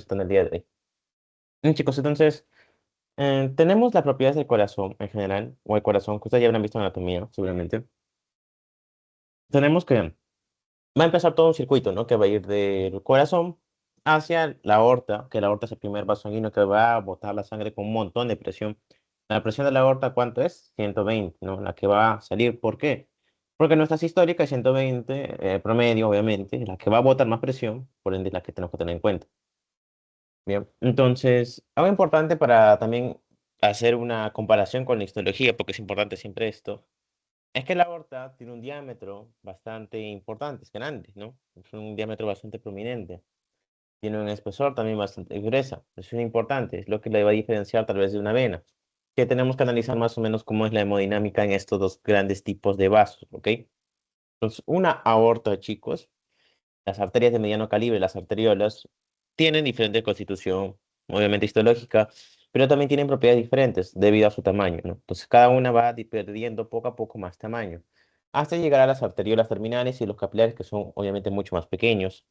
presentando el día de hoy. Bien, chicos, entonces, tenemos las propiedades del corazón en general, o el corazón, que ustedes ya habrán visto en anatomía, seguramente. Tenemos que, va a empezar todo un circuito, ¿no? Que va a ir del corazón hacia la aorta, que la aorta es el primer vaso sanguíneo que va a botar la sangre con un montón de presión. La presión de la aorta, ¿cuánto es? 120, ¿no? La que va a salir, ¿por qué? Porque nuestra sistólica es 120, promedio, obviamente, la que va a botar más presión, por ende, la que tenemos que tener en cuenta. Bien, entonces, algo importante para también hacer una comparación con la histología, porque es importante siempre esto, es que la aorta tiene un diámetro bastante importante, es grande, ¿no? Es un diámetro bastante prominente. Tiene un espesor también bastante gruesa. Eso es importante, es lo que le va a diferenciar tal vez de una vena. Que tenemos que analizar más o menos cómo es la hemodinámica en estos dos grandes tipos de vasos, ¿ok? Entonces, una aorta, chicos, las arterias de mediano calibre, las arteriolas, tienen diferente constitución, obviamente histológica, pero también tienen propiedades diferentes debido a su tamaño, ¿no? Entonces, cada una va perdiendo poco a poco más tamaño, hasta llegar a las arteriolas terminales y los capilares, que son obviamente mucho más pequeños.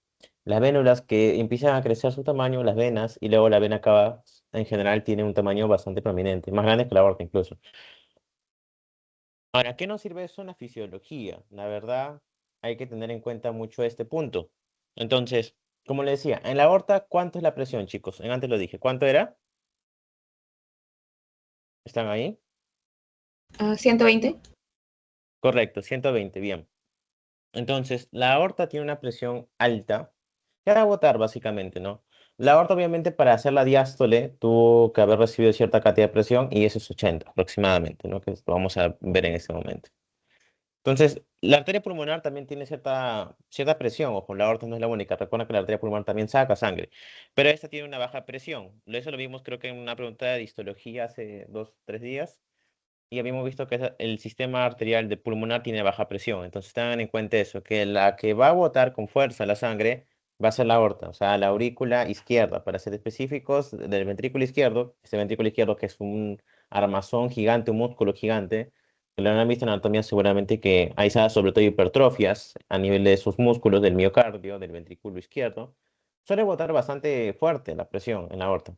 Las vénulas que empiezan a crecer su tamaño, las venas, y luego la vena cava, en general, tiene un tamaño bastante prominente, más grande que la aorta incluso. Ahora, ¿qué nos sirve eso en la fisiología? La verdad, hay que tener en cuenta mucho este punto. Entonces, como le decía, en la aorta, ¿cuánto es la presión, chicos? Antes lo dije. ¿Cuánto era? ¿Están ahí? 120. Correcto, 120, bien. Entonces, la aorta tiene una presión alta, que hará botar básicamente, ¿no? La aorta, obviamente, para hacer la diástole, tuvo que haber recibido cierta cantidad de presión y eso es 80 aproximadamente, ¿no? Que lo vamos a ver en este momento. Entonces, la arteria pulmonar también tiene cierta presión. Ojo, la aorta no es la única. Recuerda que la arteria pulmonar también saca sangre. Pero esta tiene una baja presión. Eso lo vimos creo que en una pregunta de histología hace 2, 3 días. Y habíamos visto que el sistema arterial de pulmonar tiene baja presión. Entonces, tengan en cuenta eso, que la que va a botar con fuerza la sangre va a ser la aorta, o sea, la aurícula izquierda. Para ser específicos, del ventrículo izquierdo, este ventrículo izquierdo que es un armazón gigante, un músculo gigante que lo han visto en anatomía seguramente que hay sobre todo hipertrofias a nivel de sus músculos del miocardio, del ventrículo izquierdo, suele botar bastante fuerte la presión en la aorta.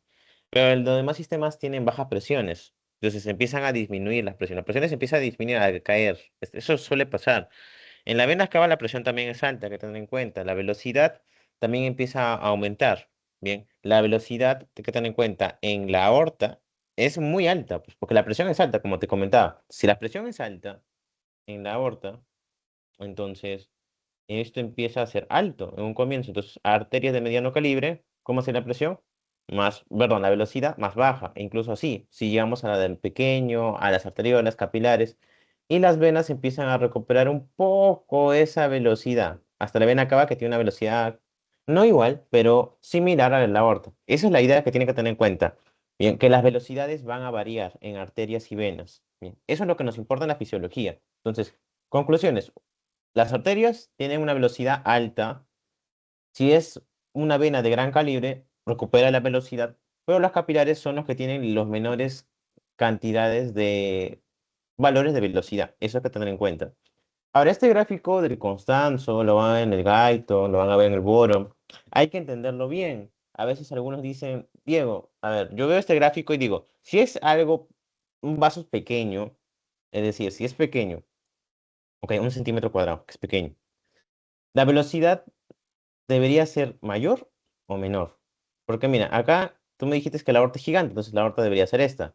Pero los demás sistemas tienen bajas presiones, entonces empiezan a disminuir las presiones empiezan a disminuir, a caer. Eso suele pasar. En la vena cava la presión también es alta, hay que tener en cuenta. La velocidad también empieza a aumentar. Bien, la velocidad, hay que tener en cuenta, en la aorta es muy alta, pues, porque la presión es alta, como te comentaba. Si la presión es alta en la aorta, entonces esto empieza a ser alto en un comienzo. Entonces, arterias de mediano calibre, ¿cómo hace la presión? Más, perdón, la velocidad más baja. E incluso así, si llegamos a la del pequeño, a las arteriolas capilares, y las venas empiezan a recuperar un poco esa velocidad. Hasta la vena cava que tiene una velocidad no igual, pero similar a la del aorta. Esa es la idea que tiene que tener en cuenta. Bien, que las velocidades van a variar en arterias y venas. Bien, eso es lo que nos importa en la fisiología. Entonces, conclusiones. Las arterias tienen una velocidad alta. Si es una vena de gran calibre, recupera la velocidad, pero las capilares son los que tienen los menores cantidades de valores de velocidad. Eso hay que tener en cuenta. Ahora, este gráfico del Constanzo, lo van a ver en el Guyton, lo van a ver en el Boron, hay que entenderlo bien. A veces algunos dicen, Diego, a ver, yo veo este gráfico y digo, si es algo, un vaso pequeño, es decir, si es pequeño, ok, 1 centímetro cuadrado, que es pequeño. La velocidad debería ser mayor o menor. Porque mira, acá tú me dijiste que la aorta es gigante, entonces la aorta debería ser esta.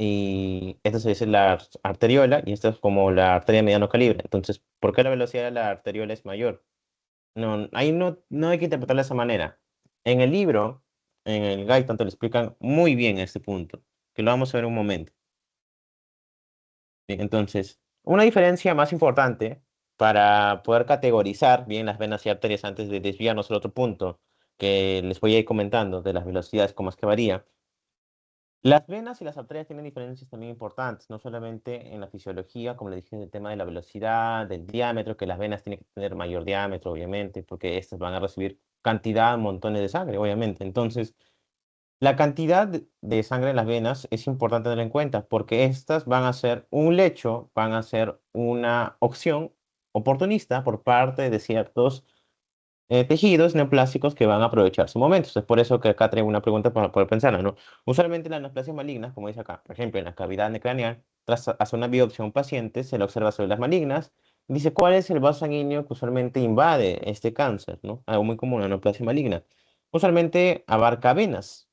Y esta se dice la arteriola y esta es como la arteria de mediano calibre. Entonces, ¿por qué la velocidad de la arteriola es mayor? No, ahí no hay que interpretarla de esa manera. En el libro, en el guide, tanto lo explican muy bien este punto, que lo vamos a ver en un momento. Bien, entonces, una diferencia más importante para poder categorizar bien las venas y arterias antes de desviarnos al otro punto que les voy a ir comentando de las velocidades, cómo es que varía. Las venas y las arterias tienen diferencias también importantes, no solamente en la fisiología, como le dije, en el tema de la velocidad, del diámetro, que las venas tienen que tener mayor diámetro, obviamente, porque estas van a recibir cantidad, montones de sangre, obviamente. Entonces, la cantidad de sangre en las venas es importante tener en cuenta porque estas van a ser un lecho, van a ser una opción oportunista por parte de ciertos tejidos neoplásicos que van a aprovechar su momento. Es por eso que acá traigo una pregunta para poder pensarla, ¿no? Usualmente las neoplasias malignas, como dice acá, por ejemplo, en la cavidad craneal, tras hacer una biopsia a un paciente, se le observa células malignas. Dice, ¿cuál es el vaso sanguíneo que usualmente invade este cáncer, ¿no? Algo muy común, la neoplasia maligna. Usualmente abarca venas.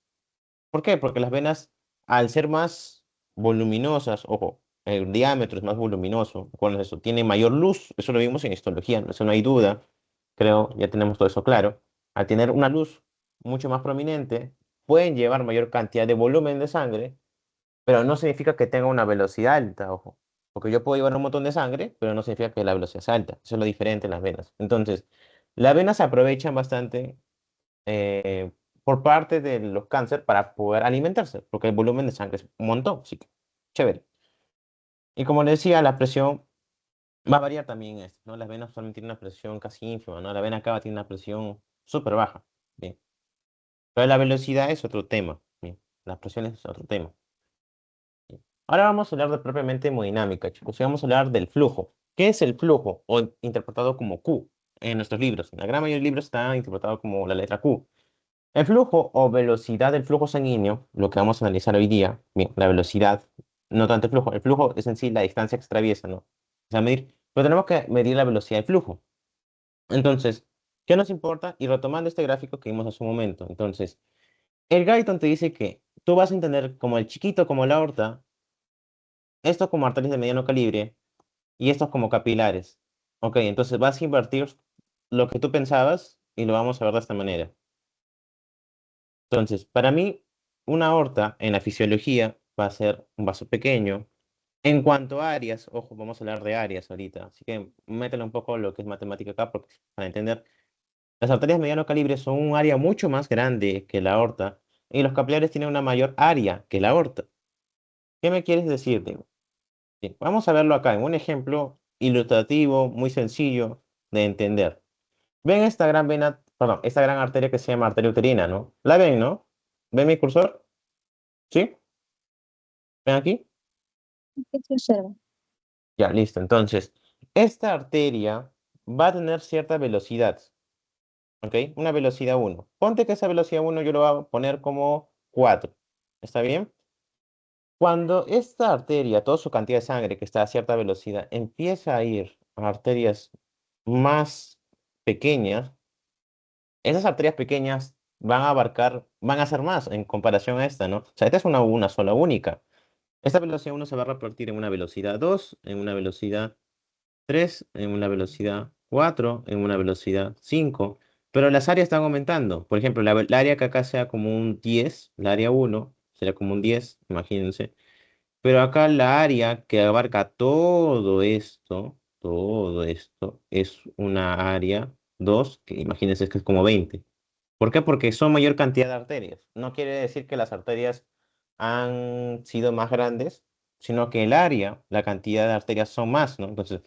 ¿Por qué? Porque las venas, al ser más voluminosas, ojo, el diámetro es más voluminoso, ¿recuerdas eso? Tiene mayor luz, eso lo vimos en histología, eso no hay duda, creo, ya tenemos todo eso claro. Al tener una luz mucho más prominente, pueden llevar mayor cantidad de volumen de sangre, pero no significa que tenga una velocidad alta, ojo. Porque yo puedo llevar un montón de sangre, pero no significa que la velocidad sea alta. Eso es lo diferente en las venas. Entonces, las venas se aprovechan bastante eh, por parte de los cáncer para poder alimentarse, porque el volumen de sangre es un montón, así que chévere. Y como les decía, la presión va a variar también esto, ¿no? Las venas solamente tienen una presión casi ínfima, ¿no? La vena cava tiene una presión súper baja, bien. Pero la velocidad es otro tema, bien. Las presiones es otro tema. Bien. Ahora vamos a hablar de propiamente hemodinámica, chicos, y vamos a hablar del flujo. ¿Qué es el flujo? O interpretado como Q en nuestros libros. En la gran mayoría de libros está interpretado como la letra Q. El flujo o velocidad del flujo sanguíneo, lo que vamos a analizar hoy día, bien, la velocidad, no tanto el flujo es en sí la distancia que se atraviesa, ¿no? O sea, medir, pero tenemos que medir la velocidad del flujo. Entonces, ¿qué nos importa? Y retomando este gráfico que vimos hace un momento, entonces, el Guyton te dice que tú vas a entender como el chiquito, como la aorta, esto como arterias de mediano calibre y estos como capilares. Ok, entonces vas a invertir lo que tú pensabas y lo vamos a ver de esta manera. Entonces, para mí, una aorta en la fisiología va a ser un vaso pequeño. En cuanto a áreas, ojo, vamos a hablar de áreas ahorita, así que métele un poco lo que es matemática acá porque, para entender. Las arterias de mediano calibre son un área mucho más grande que la aorta y los capilares tienen una mayor área que la aorta. ¿Qué me quieres decir, Diego? Bien, vamos a verlo acá en un ejemplo ilustrativo, muy sencillo de entender. Ven esta gran vena, perdón, esta gran arteria que se llama arteria uterina, ¿no? ¿La ven, no? ¿Ven mi cursor? ¿Sí? ¿Ven aquí? ¿Qué se observa? Ya, listo. Entonces, esta arteria va a tener cierta velocidad, ¿ok? Una velocidad uno. Ponte que esa velocidad uno yo lo voy a poner como 4. ¿Está bien? Cuando esta arteria, toda su cantidad de sangre que está a cierta velocidad, empieza a ir a arterias más pequeñas, esas arterias pequeñas van a abarcar, van a ser más en comparación a esta, ¿no? O sea, esta es una sola única. Esta velocidad uno se va a repartir en una velocidad 2, en una velocidad 3, en una velocidad 4, en una velocidad 5, pero las áreas están aumentando. Por ejemplo, la área que acá sea como un 10, la área uno sería como un 10, imagínense. Pero acá la área que abarca todo esto, es una área 2, que imagínense que es como 20. ¿Por qué? Porque son mayor cantidad de arterias. No quiere decir que las arterias han sido más grandes, sino que el área, la cantidad de arterias son más, ¿no? Entonces,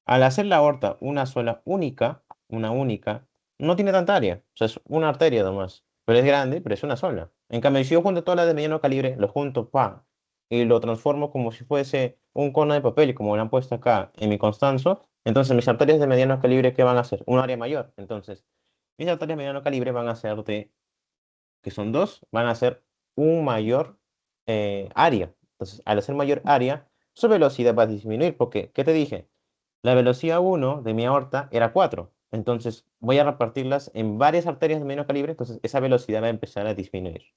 al hacer la aorta una sola, una única, no tiene tanta área. O sea, es una arteria nomás. Pero es grande, pero es una sola. En cambio, si yo junto todas las de mediano calibre, lo junto, pa, y lo transformo como si fuese un cono de papel, y como lo han puesto acá en mi Constanzo, entonces mis arterias de mediano calibre, ¿qué van a hacer? Un área mayor. Entonces, mis arterias de mediano calibre van a ser de, que son dos, van a ser un mayor área. Entonces, al hacer mayor área, su velocidad va a disminuir, porque, ¿qué te dije? La velocidad uno de mi aorta era 4. Entonces voy a repartirlas en varias arterias de menos calibre, entonces esa velocidad va a empezar a disminuir.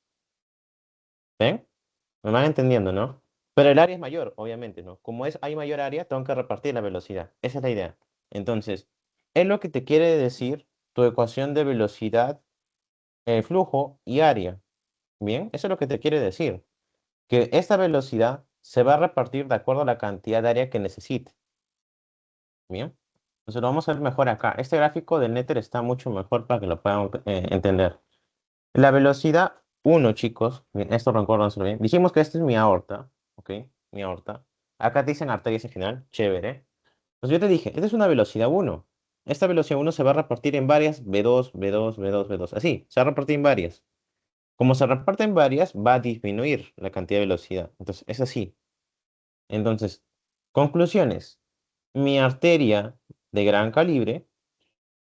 ¿Ven? Me van entendiendo, ¿no? Pero el área es mayor, obviamente, ¿no? Como es, hay mayor área, tengo que repartir la velocidad. Esa es la idea. Entonces, es lo que te quiere decir tu ecuación de velocidad, flujo y área. Bien, eso es lo que te quiere decir. Que esta velocidad se va a repartir de acuerdo a la cantidad de área que necesite. Bien. Entonces lo vamos a ver mejor acá. Este gráfico del Nether está mucho mejor para que lo puedan entender. La velocidad uno, chicos, bien, esto recuérdanselo bien. Dijimos que esta es mi aorta, ¿ok? Mi aorta. Acá te dicen arterias en general, chévere. Pues yo te dije, esta es una velocidad uno. Esta velocidad uno se va a repartir en varias B2, B2, B2, B2. Así, se va a repartir en varias. Como se reparte en varias, va a disminuir la cantidad de velocidad. Entonces, es así. Entonces, conclusiones. Mi arteria de gran calibre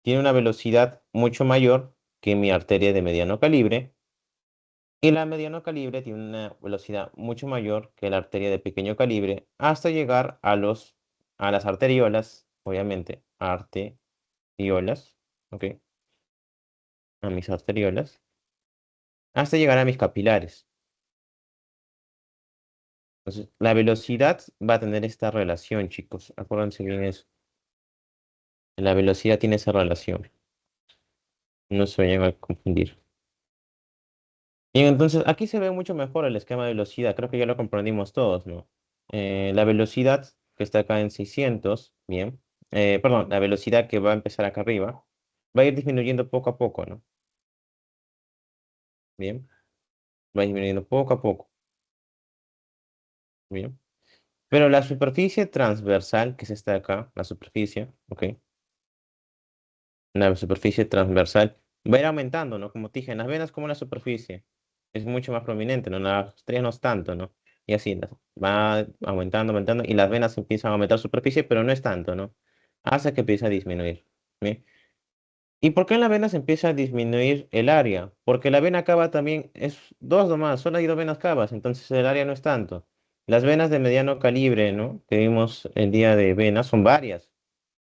tiene una velocidad mucho mayor que mi arteria de mediano calibre, y la mediano calibre tiene una velocidad mucho mayor que la arteria de pequeño calibre, hasta llegar a las arteriolas, obviamente, arteriolas, ¿ok? A mis arteriolas, hasta llegar a mis capilares. Entonces, la velocidad va a tener esta relación, chicos. Acuérdense bien eso. La velocidad tiene esa relación. No se vayan a confundir. Bien, entonces aquí se ve mucho mejor el esquema de velocidad. Creo que ya lo comprendimos todos, ¿no? La velocidad que está acá en 600, bien. Perdón, la velocidad que va a empezar acá arriba va a ir disminuyendo poco a poco, ¿no? Bien. Va disminuyendo poco a poco. Bien. Pero la superficie transversal, que es esta de acá, la superficie, ¿ok? La superficie transversal va a ir aumentando, ¿no? Como te dije, en las venas como la superficie es mucho más prominente, ¿no? En las arterias no es tanto, ¿no? Y así va aumentando, aumentando, y las venas empiezan a aumentar superficie, pero no es tanto, ¿no? Hasta que empieza a disminuir. ¿Bien? ¿Y por qué en la vena se empieza a disminuir el área? Porque la vena cava también es dos nomás, solo hay dos venas cavas, entonces el área no es tanto. Las venas de mediano calibre, ¿no? Que vimos el día de venas son varias.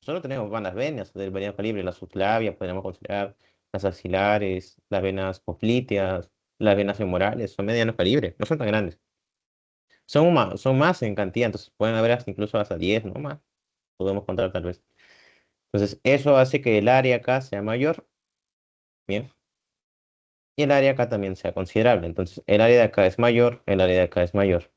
Solo tenemos las venas del mediano calibre, la subclavia, podríamos considerar las axilares, las venas popliteas, las venas femorales, son mediano calibre, no son tan grandes. Son más en cantidad, entonces pueden haber hasta incluso hasta 10, ¿no? Más, podemos contar tal vez. Entonces, eso hace que el área acá sea mayor. Bien. Y el área acá también sea considerable. Entonces, el área de acá es mayor, el área de acá es mayor.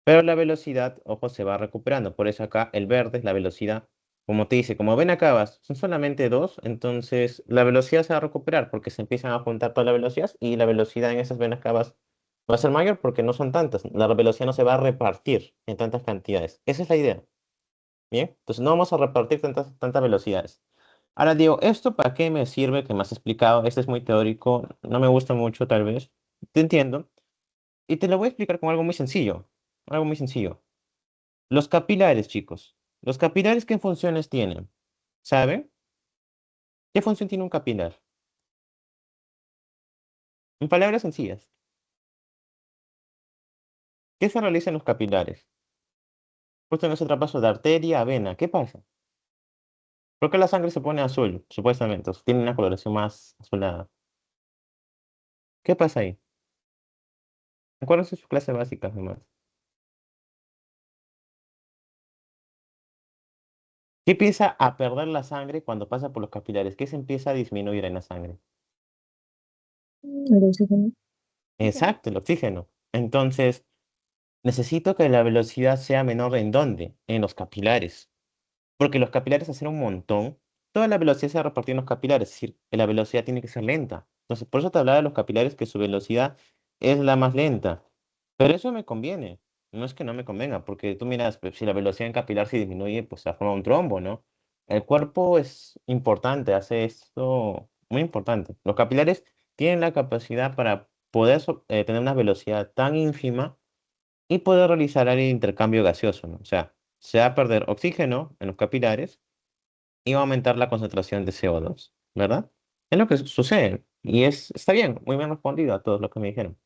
Pero la velocidad, ojo, se va recuperando. Por eso acá el verde es la velocidad. Como te dice, como ven acá son solamente dos, entonces la velocidad se va a recuperar porque se empiezan a juntar todas las velocidades y la velocidad en esas venas cavas va a ser mayor porque no son tantas. La velocidad no se va a repartir en tantas cantidades. Esa es la idea. Bien, entonces no vamos a repartir tantas velocidades. Ahora digo, ¿esto para qué me sirve que me has explicado? Este es muy teórico, no me gusta mucho tal vez. Te entiendo. Y te lo voy a explicar con algo muy sencillo. Algo muy sencillo. Los capilares, chicos. ¿Los capilares qué funciones tienen? ¿Saben? ¿Qué función tiene un capilar? En palabras sencillas. ¿Qué se realiza en los capilares? Justo en ese traspaso de arteria a vena. ¿Qué pasa? ¿Por qué la sangre se pone azul? Supuestamente. O sea, tiene una coloración más azulada. ¿Qué pasa ahí? Acuérdense de su clase básica, nomás. ¿Qué empieza a perder la sangre cuando pasa por los capilares? ¿Qué se empieza a disminuir en la sangre? El oxígeno. Exacto, el oxígeno. Entonces, necesito que la velocidad sea menor ¿en dónde? En los capilares. Porque los capilares hacen un montón. Toda la velocidad se va a repartir en los capilares, es decir, que la velocidad tiene que ser lenta. Entonces, por eso te hablaba de los capilares que su velocidad es la más lenta. Pero eso me conviene. No es que no me convenga, porque tú miras, pues, si la velocidad en capilar se disminuye, pues se forma un trombo, ¿no? El cuerpo es importante, hace esto muy importante. Los capilares tienen la capacidad para poder tener una velocidad tan ínfima y poder realizar el intercambio gaseoso, ¿no? O sea, se va a perder oxígeno en los capilares y va a aumentar la concentración de CO2, ¿verdad? Es lo que sucede. Y está bien, muy bien respondido a todos lo que me dijeron.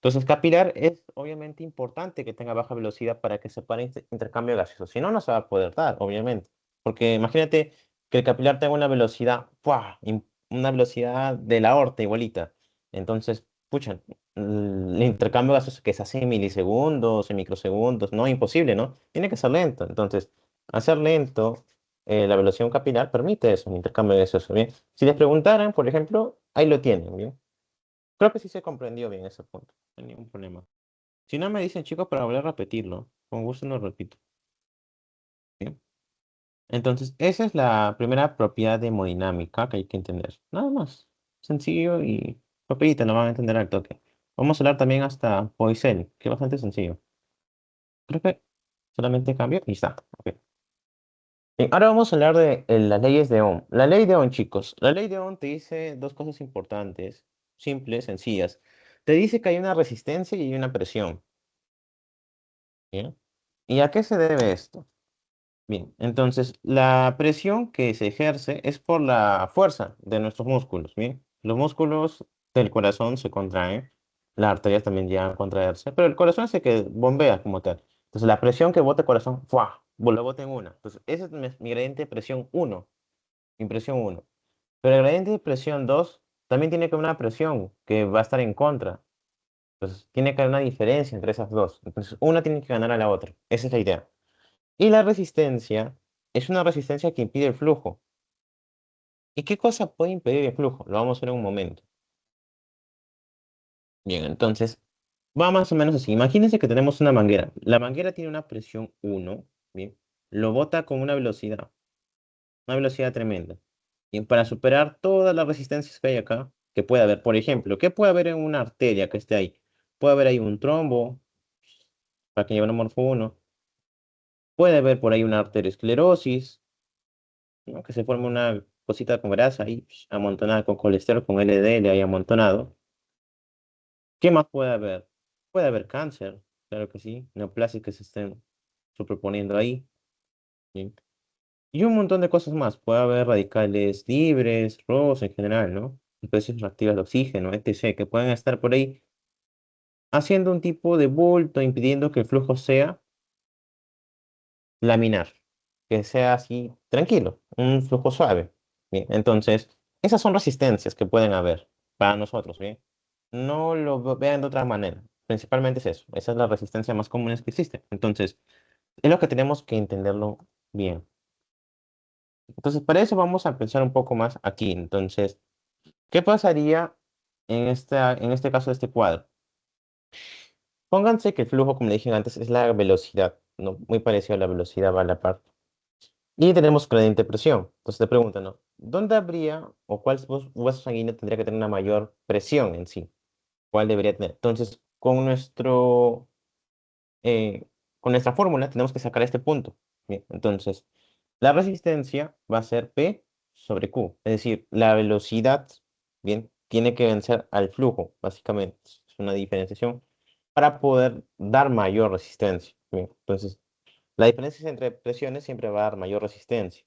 Entonces, capilar es obviamente importante que tenga baja velocidad para que se pare intercambio gaseoso. Si no, no se va a poder dar, obviamente. Porque imagínate que el capilar tenga una velocidad, ¡fua! Una velocidad de la aorta igualita. Entonces, pucha, el intercambio gaseoso que se hace en milisegundos, en microsegundos, no, imposible, ¿no? Tiene que ser lento. Entonces, hacer lento la velocidad capilar permite eso, un intercambio gaseoso, ¿bien? Si les preguntaran, por ejemplo, ahí lo tienen, ¿bien? Creo que sí se comprendió bien ese punto. No hay ningún problema. Si no me dicen, chicos, para volver a repetirlo. Con gusto lo repito. ¿Bien? Entonces, esa es la primera propiedad de hemodinámica que hay que entender. Nada más. Sencillo y rapidito, lo van a entender al toque. Vamos a hablar también hasta Poisson, que es bastante sencillo. Creo que solamente cambio y está. Ok. Bien, ahora vamos a hablar de las leyes de Ohm. La ley de Ohm, chicos. La ley de Ohm te dice dos cosas importantes, simples, sencillas. Te dice que hay una resistencia y hay una presión. ¿Bien? ¿Y a qué se debe esto? Bien, entonces la presión que se ejerce es por la fuerza de nuestros músculos. Bien, los músculos del corazón se contraen, las arterias también llegan a contraerse, pero el corazón es el que bombea como tal. Entonces la presión que bota el corazón, ¡fua! Lo bota en una. Entonces ese es mi gradiente de presión uno, mi presión uno. Pero el gradiente de presión 2 también tiene que haber una presión que va a estar en contra. Entonces tiene que haber una diferencia entre esas dos. Entonces una tiene que ganar a la otra. Esa es la idea. Y la resistencia es una resistencia que impide el flujo. ¿Y qué cosa puede impedir el flujo? Lo vamos a ver en un momento. Bien, entonces, va más o menos así. Imagínense que tenemos una manguera. La manguera tiene una presión uno, bien, lo bota con una velocidad tremenda. Y para superar todas las resistencias que hay acá, que puede haber, por ejemplo, ¿qué puede haber en una arteria que esté ahí? Puede haber ahí un trombo, para que lleve un morfo 1. Puede haber por ahí una arteriosclerosis, ¿no? Que se forme una cosita con grasa ahí amontonada con colesterol, con LDL ahí amontonado. ¿Qué más puede haber? Puede haber cáncer, claro que sí, neoplasias que se estén superponiendo ahí. ¿Sí? Y un montón de cosas más. Puede haber radicales libres, ROS en general, ¿no? Especies reactivas de oxígeno, etc., que pueden estar por ahí haciendo un tipo de bulto, impidiendo que el flujo sea laminar, que sea así tranquilo, un flujo suave. Bien, entonces, esas son resistencias que pueden haber para nosotros, ¿bien? No lo vean de otra manera. Principalmente es eso. Esa es la resistencia más común que existe. Entonces, es lo que tenemos que entenderlo bien. Entonces, para eso vamos a pensar un poco más aquí. Entonces, ¿qué pasaría en este caso de este cuadro? Pónganse que el flujo, como le dije antes, es la velocidad, ¿no? Muy parecido a la velocidad va a la par. Y tenemos gradiente de presión. Entonces te preguntan, ¿no? ¿Dónde habría o cuál hueso sanguíneo tendría que tener una mayor presión en sí? ¿Cuál debería tener? Entonces, eh, con nuestra fórmula tenemos que sacar este punto. Bien, entonces, la resistencia va a ser P sobre Q. Es decir, la velocidad, bien, tiene que vencer al flujo, básicamente. Es una diferenciación para poder dar mayor resistencia. Bien, entonces, la diferencia entre presiones siempre va a dar mayor resistencia.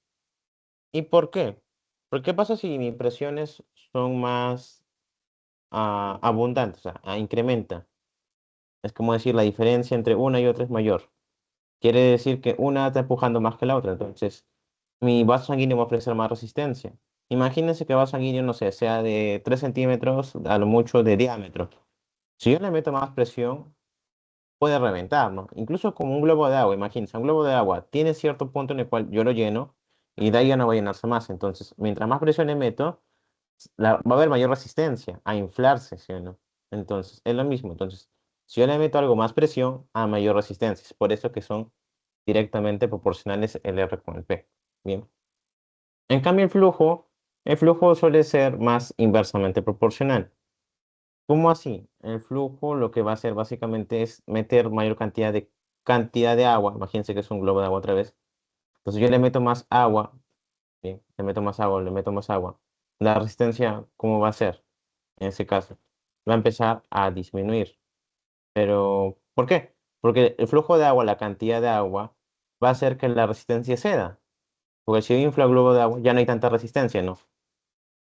¿Y por qué? ¿Por qué pasa si mis presiones son más abundantes? O sea, incrementa. Es como decir, la diferencia entre una y otra es mayor. Quiere decir que una está empujando más que la otra. Entonces, mi vaso sanguíneo va a ofrecer más resistencia. Imagínense que el vaso sanguíneo, no sé, sea de 3 centímetros, a lo mucho de diámetro. Si yo le meto más presión, puede reventar, ¿no? Incluso como un globo de agua, imagínense, un globo de agua tiene cierto punto en el cual yo lo lleno y de ahí ya no va a llenarse más. Entonces, mientras más presión le meto, va a haber mayor resistencia a inflarse, ¿sí o no? Entonces, es lo mismo. Entonces, si yo le meto algo más presión, a mayor resistencia. Es por eso que son directamente proporcionales el R con el P. Bien. En cambio, el flujo suele ser más inversamente proporcional. ¿Cómo así? El flujo lo que va a hacer básicamente es meter mayor cantidad de agua. Imagínense que es un globo de agua otra vez. Entonces yo le meto más agua, ¿sí? Le meto más agua, le meto más agua. La resistencia, ¿cómo va a ser? En ese caso, va a empezar a disminuir. Pero, ¿por qué? Porque el flujo de agua, la cantidad de agua, va a hacer que la resistencia ceda. Porque si yo inflo el globo de agua, ya no hay tanta resistencia, ¿no?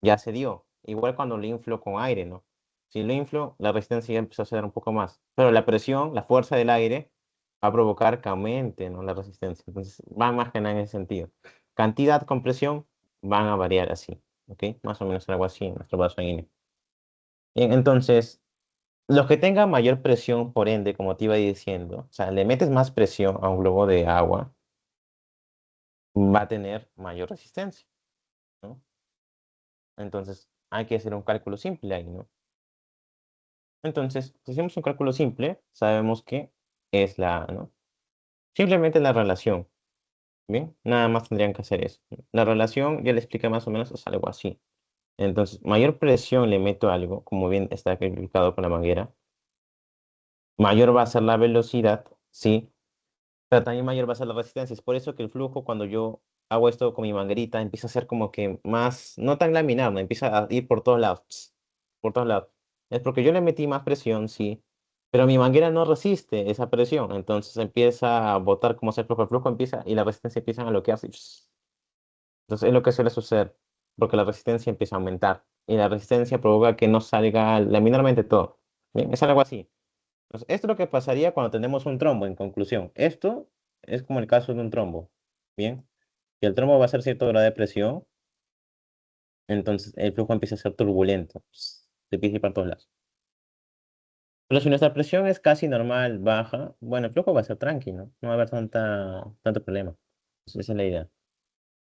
Ya se dio. Igual cuando lo inflo con aire, ¿no? Si lo inflo, la resistencia ya empezó a ceder un poco más. Pero la presión, la fuerza del aire, va a provocar que aumente, ¿no? La resistencia. Entonces, va más que nada en ese sentido. Cantidad con presión van a variar así, ¿ok? Más o menos algo así en nuestro vaso sanguíneo. Bien, entonces, los que tengan mayor presión, por ende, como te iba diciendo, o sea, le metes más presión a un globo de agua, va a tener mayor resistencia, ¿no? Entonces, hay que hacer un cálculo simple ahí, ¿no? Entonces, si hacemos un cálculo simple, sabemos que es ¿no? Simplemente la relación, ¿bien? Nada más tendrían que hacer eso. La relación, ya le expliqué más o menos, es algo así. Entonces, mayor presión le meto a algo, como bien está explicado con la manguera, mayor va a ser la velocidad, ¿sí? Pero también mayor va a ser la resistencia. Es por eso que el flujo, cuando yo hago esto con mi manguerita, empieza a ser como que más, no tan laminar, ¿no? Empieza a ir por todos lados, por todos lados. Es porque yo le metí más presión, sí, Pero mi manguera no resiste esa presión, entonces empieza a botar como hacer flujo, el flujo empieza y la resistencia empieza a bloquearse. Entonces es lo que suele suceder, porque la resistencia empieza a aumentar y la resistencia provoca que no salga laminarmente todo. Bien, es algo así. Entonces, esto es lo que pasaría cuando tenemos un trombo, en conclusión. Esto es como el caso de un trombo. Bien, que el trombo va a ser cierto grado de presión, entonces el flujo empieza a ser turbulento, se empieza a ir para todos lados. Pero si nuestra presión es casi normal, baja, bueno, el flujo va a ser tranquilo, no va a haber tanto problema. Esa es la idea.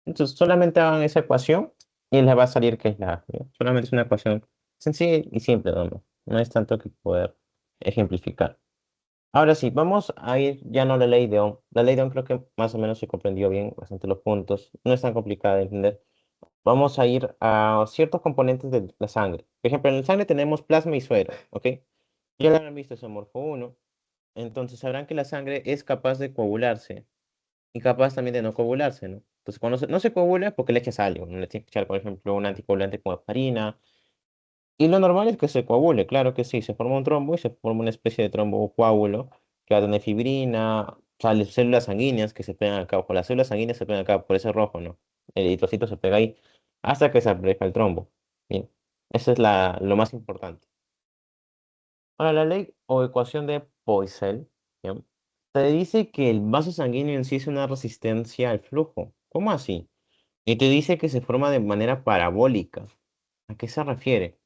Entonces, solamente hagan esa ecuación y les va a salir que es la... ¿no? Solamente es una ecuación sencilla y simple, no es tanto que poder ejemplificar. Ahora sí, vamos a ir ya no a la ley de Ohm. La ley de Ohm creo que más o menos se comprendió bien, bastante los puntos. No es tan complicada de entender. Vamos a ir a ciertos componentes de la sangre. Por ejemplo, en la sangre tenemos plasma y suero, ¿ok? Ya lo habrán visto, es morfo 1. Entonces sabrán que la sangre es capaz de coagularse y capaz también de no coagularse, ¿no? Entonces, cuando no se coagula es porque le echas algo, ¿no? Le tienes que echar, por ejemplo, un anticoagulante como heparina. Y lo normal es que se coagule, claro que sí, se forma un trombo y se forma una especie de trombo coágulo que va a tener fibrina, sale células sanguíneas que se pegan acá, o las células sanguíneas se pegan acá, por ese rojo, ¿no? El eritrocito se pega ahí hasta que se aparezca el trombo. Bien, eso es lo más importante. Ahora, la ley o ecuación de Poiseuille, ¿bien? Te dice que el vaso sanguíneo en sí es una resistencia al flujo. ¿Cómo así? Y te dice que se forma de manera parabólica. ¿A qué se refiere?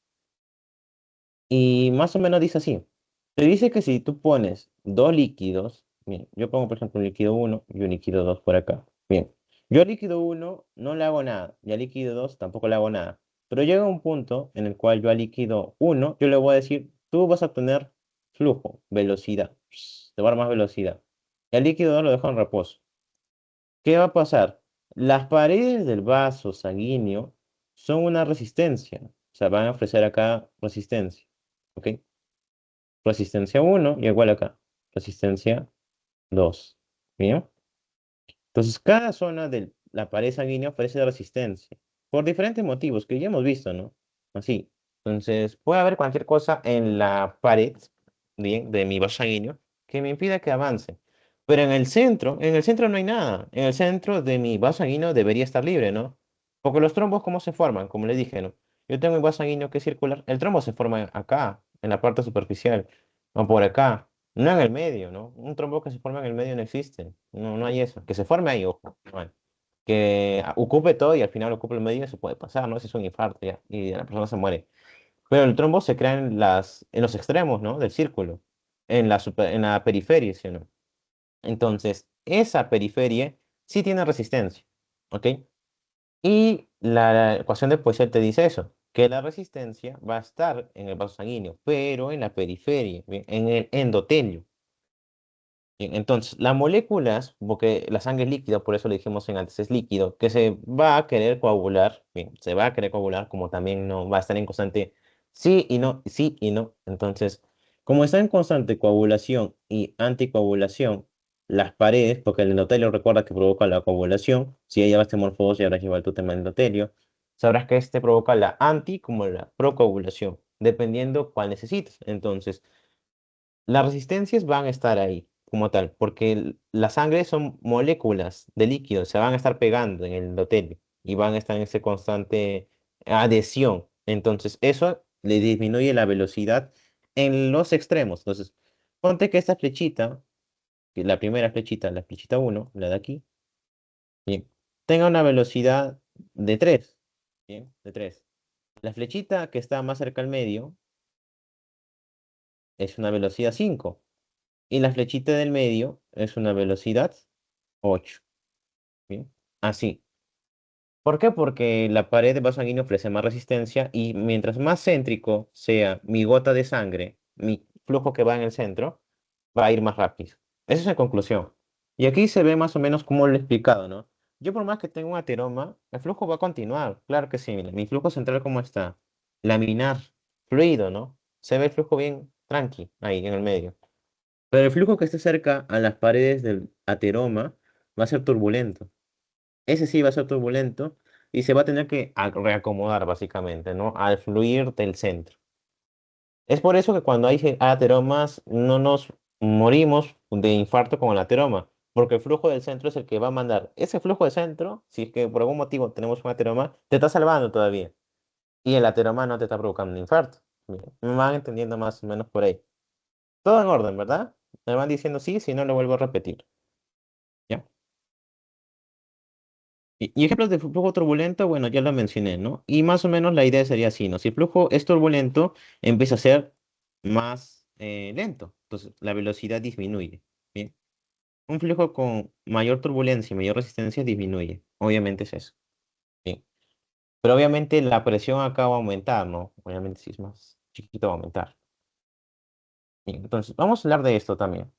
Y más o menos dice así. Te dice que si tú pones dos líquidos, bien, yo pongo por ejemplo un líquido uno y un líquido 2 por acá. Bien, yo al líquido uno no le hago nada y al líquido 2 tampoco le hago nada. Pero llega un punto en el cual yo al líquido uno yo le voy a decir, tú vas a tener flujo, velocidad, te va a dar más velocidad. Y al líquido 2 lo dejo en reposo. ¿Qué va a pasar? Las paredes del vaso sanguíneo son una resistencia, o sea, van a ofrecer acá resistencia. ¿Ok? Resistencia uno y igual acá. Resistencia 2. ¿Bien? Entonces, cada zona de la pared sanguínea ofrece resistencia. Por diferentes motivos que ya hemos visto, ¿no? Así. Entonces, puede haber cualquier cosa en la pared, bien, de mi vaso sanguíneo que me impida que avance. Pero en el centro no hay nada. En el centro de mi vaso sanguíneo debería estar libre, ¿no? Porque los trombos, ¿cómo se forman? Como le dije, ¿no? Yo tengo un vaso sanguíneo que es circular. El trombo se forma acá, en la parte superficial, o por acá. No en el medio, ¿no? Un trombo que se forma en el medio no existe. No, no hay eso. Que se forme ahí, ojo. No hay. Que ocupe todo y al final ocupe el medio, eso puede pasar, ¿no? Ese es un infarto ya, y la persona se muere. Pero el trombo se crea en los extremos, ¿no? Del círculo, en la periferia, ¿sí o no? Entonces, esa periferia sí tiene resistencia, ¿ok? Y la ecuación de Poiseuille te dice eso, que la resistencia va a estar en el vaso sanguíneo, pero en la periferia, ¿bien? En el endotelio. Bien, entonces, las moléculas, porque la sangre es líquida, por eso le dijimos en antes, es líquido, que se va a querer coagular, bien, se va a querer coagular, como también no va a estar en constante sí y no, sí y no. Entonces, como está en constante coagulación y anticoagulación, las paredes, porque el endotelio recuerda que provoca la coagulación, si ya llevaste morfos y habrás llevado tu tema de endotelio, sabrás que este provoca la anti como la procoagulación, dependiendo cuál necesites. Entonces, las resistencias van a estar ahí como tal, porque la sangre son moléculas de líquido, se van a estar pegando en el endotelio y van a estar en esa constante adhesión. Entonces, eso le disminuye la velocidad en los extremos. Entonces, ponte que esta flechita, que la primera flechita, la flechita uno la de aquí, bien, tenga una velocidad de 3, bien, de 3. La flechita que está más cerca al medio es una velocidad 5. Y la flechita del medio es una velocidad 8. ¿Bien? Así. ¿Por qué? Porque la pared de vaso sanguíneo ofrece más resistencia y mientras más céntrico sea mi gota de sangre, mi flujo que va en el centro, va a ir más rápido. Esa es la conclusión. Y aquí se ve más o menos como lo he explicado, ¿no? Yo por más que tenga un ateroma, el flujo va a continuar. Claro que sí, mira, mi flujo central ¿cómo está? Laminar, fluido, ¿no? Se ve el flujo bien tranqui ahí en el medio. Pero el flujo que esté cerca a las paredes del ateroma va a ser turbulento. Ese sí va a ser turbulento y se va a tener que reacomodar básicamente, ¿no? Al fluir del centro. Es por eso que cuando hay ateromas no nos morimos de infarto con el ateroma, porque el flujo del centro es el que va a mandar. Ese flujo de centro, si es que por algún motivo tenemos un ateroma, te está salvando todavía. Y el ateroma no te está provocando un infarto. Bien, me van entendiendo más o menos por ahí. Todo en orden, ¿verdad? Me van diciendo sí, si no lo vuelvo a repetir. ¿Ya? Y ejemplos de flujo turbulento, bueno, ya lo mencioné, ¿no? Y más o menos la idea sería así, ¿no? Si el flujo es turbulento, empieza a ser más lento, entonces la velocidad disminuye. Bien. Un flujo con mayor turbulencia y mayor resistencia disminuye. Obviamente es eso. Bien. Pero obviamente la presión acá va a aumentar, ¿no? Obviamente si es más chiquito va a aumentar. Bien, entonces, vamos a hablar de esto también.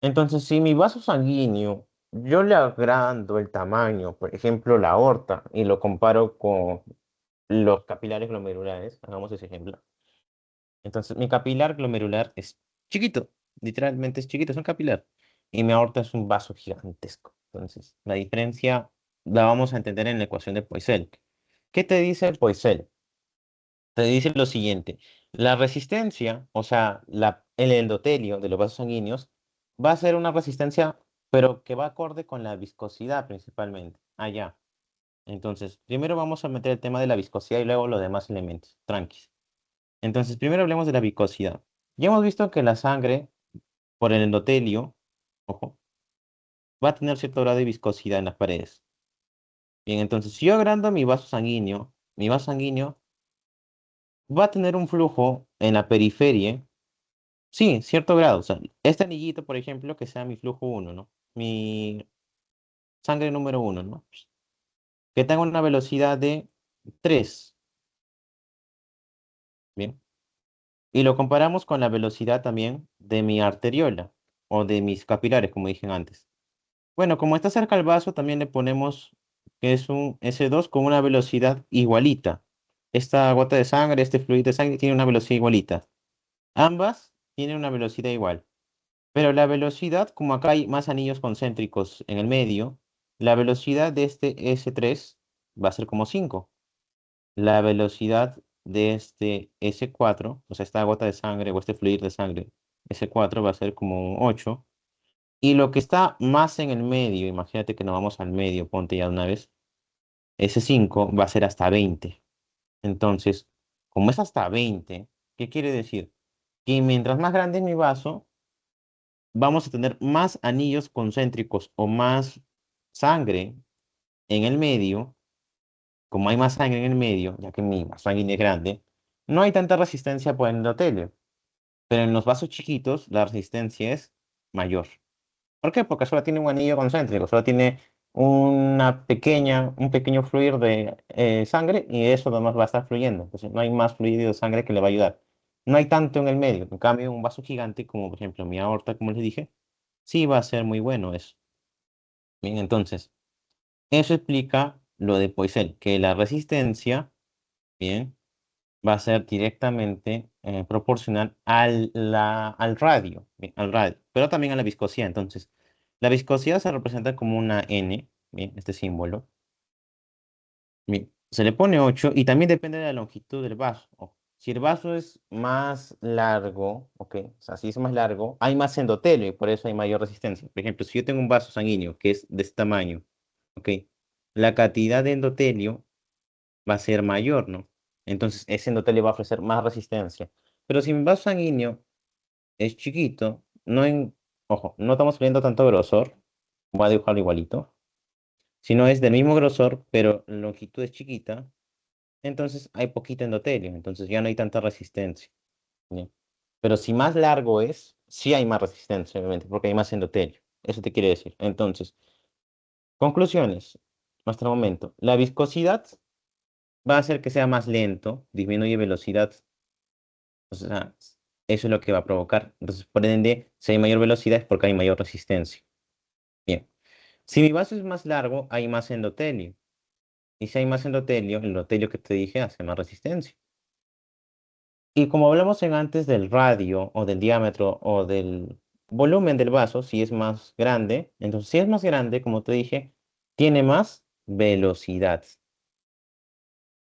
Entonces, si mi vaso sanguíneo, yo le agrando el tamaño, por ejemplo, la aorta, y lo comparo con los capilares glomerulares, hagamos ese ejemplo. Entonces, mi capilar glomerular es chiquito, literalmente es chiquito, es un capilar. Y mi aorta es un vaso gigantesco. Entonces, la diferencia la vamos a entender en la ecuación de Poiseuille. ¿Qué te dice el Poiseuille? Te dice lo siguiente, la resistencia, o sea, el endotelio de los vasos sanguíneos, va a ser una resistencia, pero que va acorde con la viscosidad principalmente, allá. Entonces, primero vamos a meter el tema de la viscosidad y luego los demás elementos, tranquis. Entonces, primero hablemos de la viscosidad. Ya hemos visto que la sangre, por el endotelio, ojo, va a tener cierto grado de viscosidad en las paredes. Bien, entonces, si yo agrando mi vaso sanguíneo va a tener un flujo en la periferia. Sí, cierto grado. O sea, este anillito, por ejemplo, que sea mi flujo uno, ¿no? Mi sangre número uno, ¿no? Que tenga una velocidad de 3, ¿bien? Y lo comparamos con la velocidad también de mi arteriola o de mis capilares, como dije antes. Bueno, como está cerca al vaso, también le ponemos que es un S2 con una velocidad igualita. Esta gota de sangre, este fluido de sangre tiene una velocidad igualita. Ambas tienen una velocidad igual. Pero la velocidad, como acá hay más anillos concéntricos en el medio, la velocidad de este S3 va a ser como 5. La velocidad de este S4, o sea, esta gota de sangre o este fluido de sangre, S4 va a ser como 8. Y lo que está más en el medio, imagínate que nos vamos al medio, ponte ya una vez, S5 va a ser hasta 20. Entonces, como es hasta 20, ¿qué quiere decir? Que mientras más grande es mi vaso, vamos a tener más anillos concéntricos o más sangre en el medio, como hay más sangre en el medio, ya que mi vaso sanguíneo es grande, no hay tanta resistencia por el endotelio, pero en los vasos chiquitos la resistencia es mayor. ¿Por qué? Porque solo tiene un anillo concéntrico, solo tiene un pequeño fluido de sangre y eso nomás va a estar fluyendo. Entonces no hay más fluido de sangre que le va a ayudar. No hay tanto en el medio. En cambio, un vaso gigante, como por ejemplo mi aorta, como les dije, sí va a ser muy bueno eso. Bien, entonces, eso explica lo de Poiseuille, que la resistencia, bien, va a ser directamente proporcional al radio, bien, al radio, pero también a la viscosidad. Entonces, la viscosidad se representa como una N, bien, este símbolo. Bien, se le pone 8 y también depende de la longitud del vaso. Ojo. Si el vaso es más largo, ok, o sea, si es más largo, hay más endotelio y por eso hay mayor resistencia. Por ejemplo, si yo tengo un vaso sanguíneo que es de este tamaño, ok, la cantidad de endotelio va a ser mayor, ¿no? Entonces, ese endotelio va a ofrecer más resistencia. Pero si mi vaso sanguíneo es chiquito, ojo, no estamos viendo tanto grosor, voy a dibujarlo igualito, sino es del mismo grosor, pero la longitud es chiquita, entonces hay poquito endotelio, entonces ya no hay tanta resistencia. ¿Ya? Pero si más largo es, sí hay más resistencia, obviamente, porque hay más endotelio. Eso te quiere decir. Entonces, conclusiones, hasta el momento. La viscosidad va a hacer que sea más lento, disminuye velocidad, o sea, eso es lo que va a provocar. Entonces, por ende, si hay mayor velocidad es porque hay mayor resistencia. Bien. Si mi vaso es más largo, hay más endotelio. Y si hay más endotelio, el endotelio que te dije hace más resistencia. Y como hablamos en antes del radio o del diámetro o del volumen del vaso, si es más grande, entonces si es más grande, como te dije, tiene más velocidad.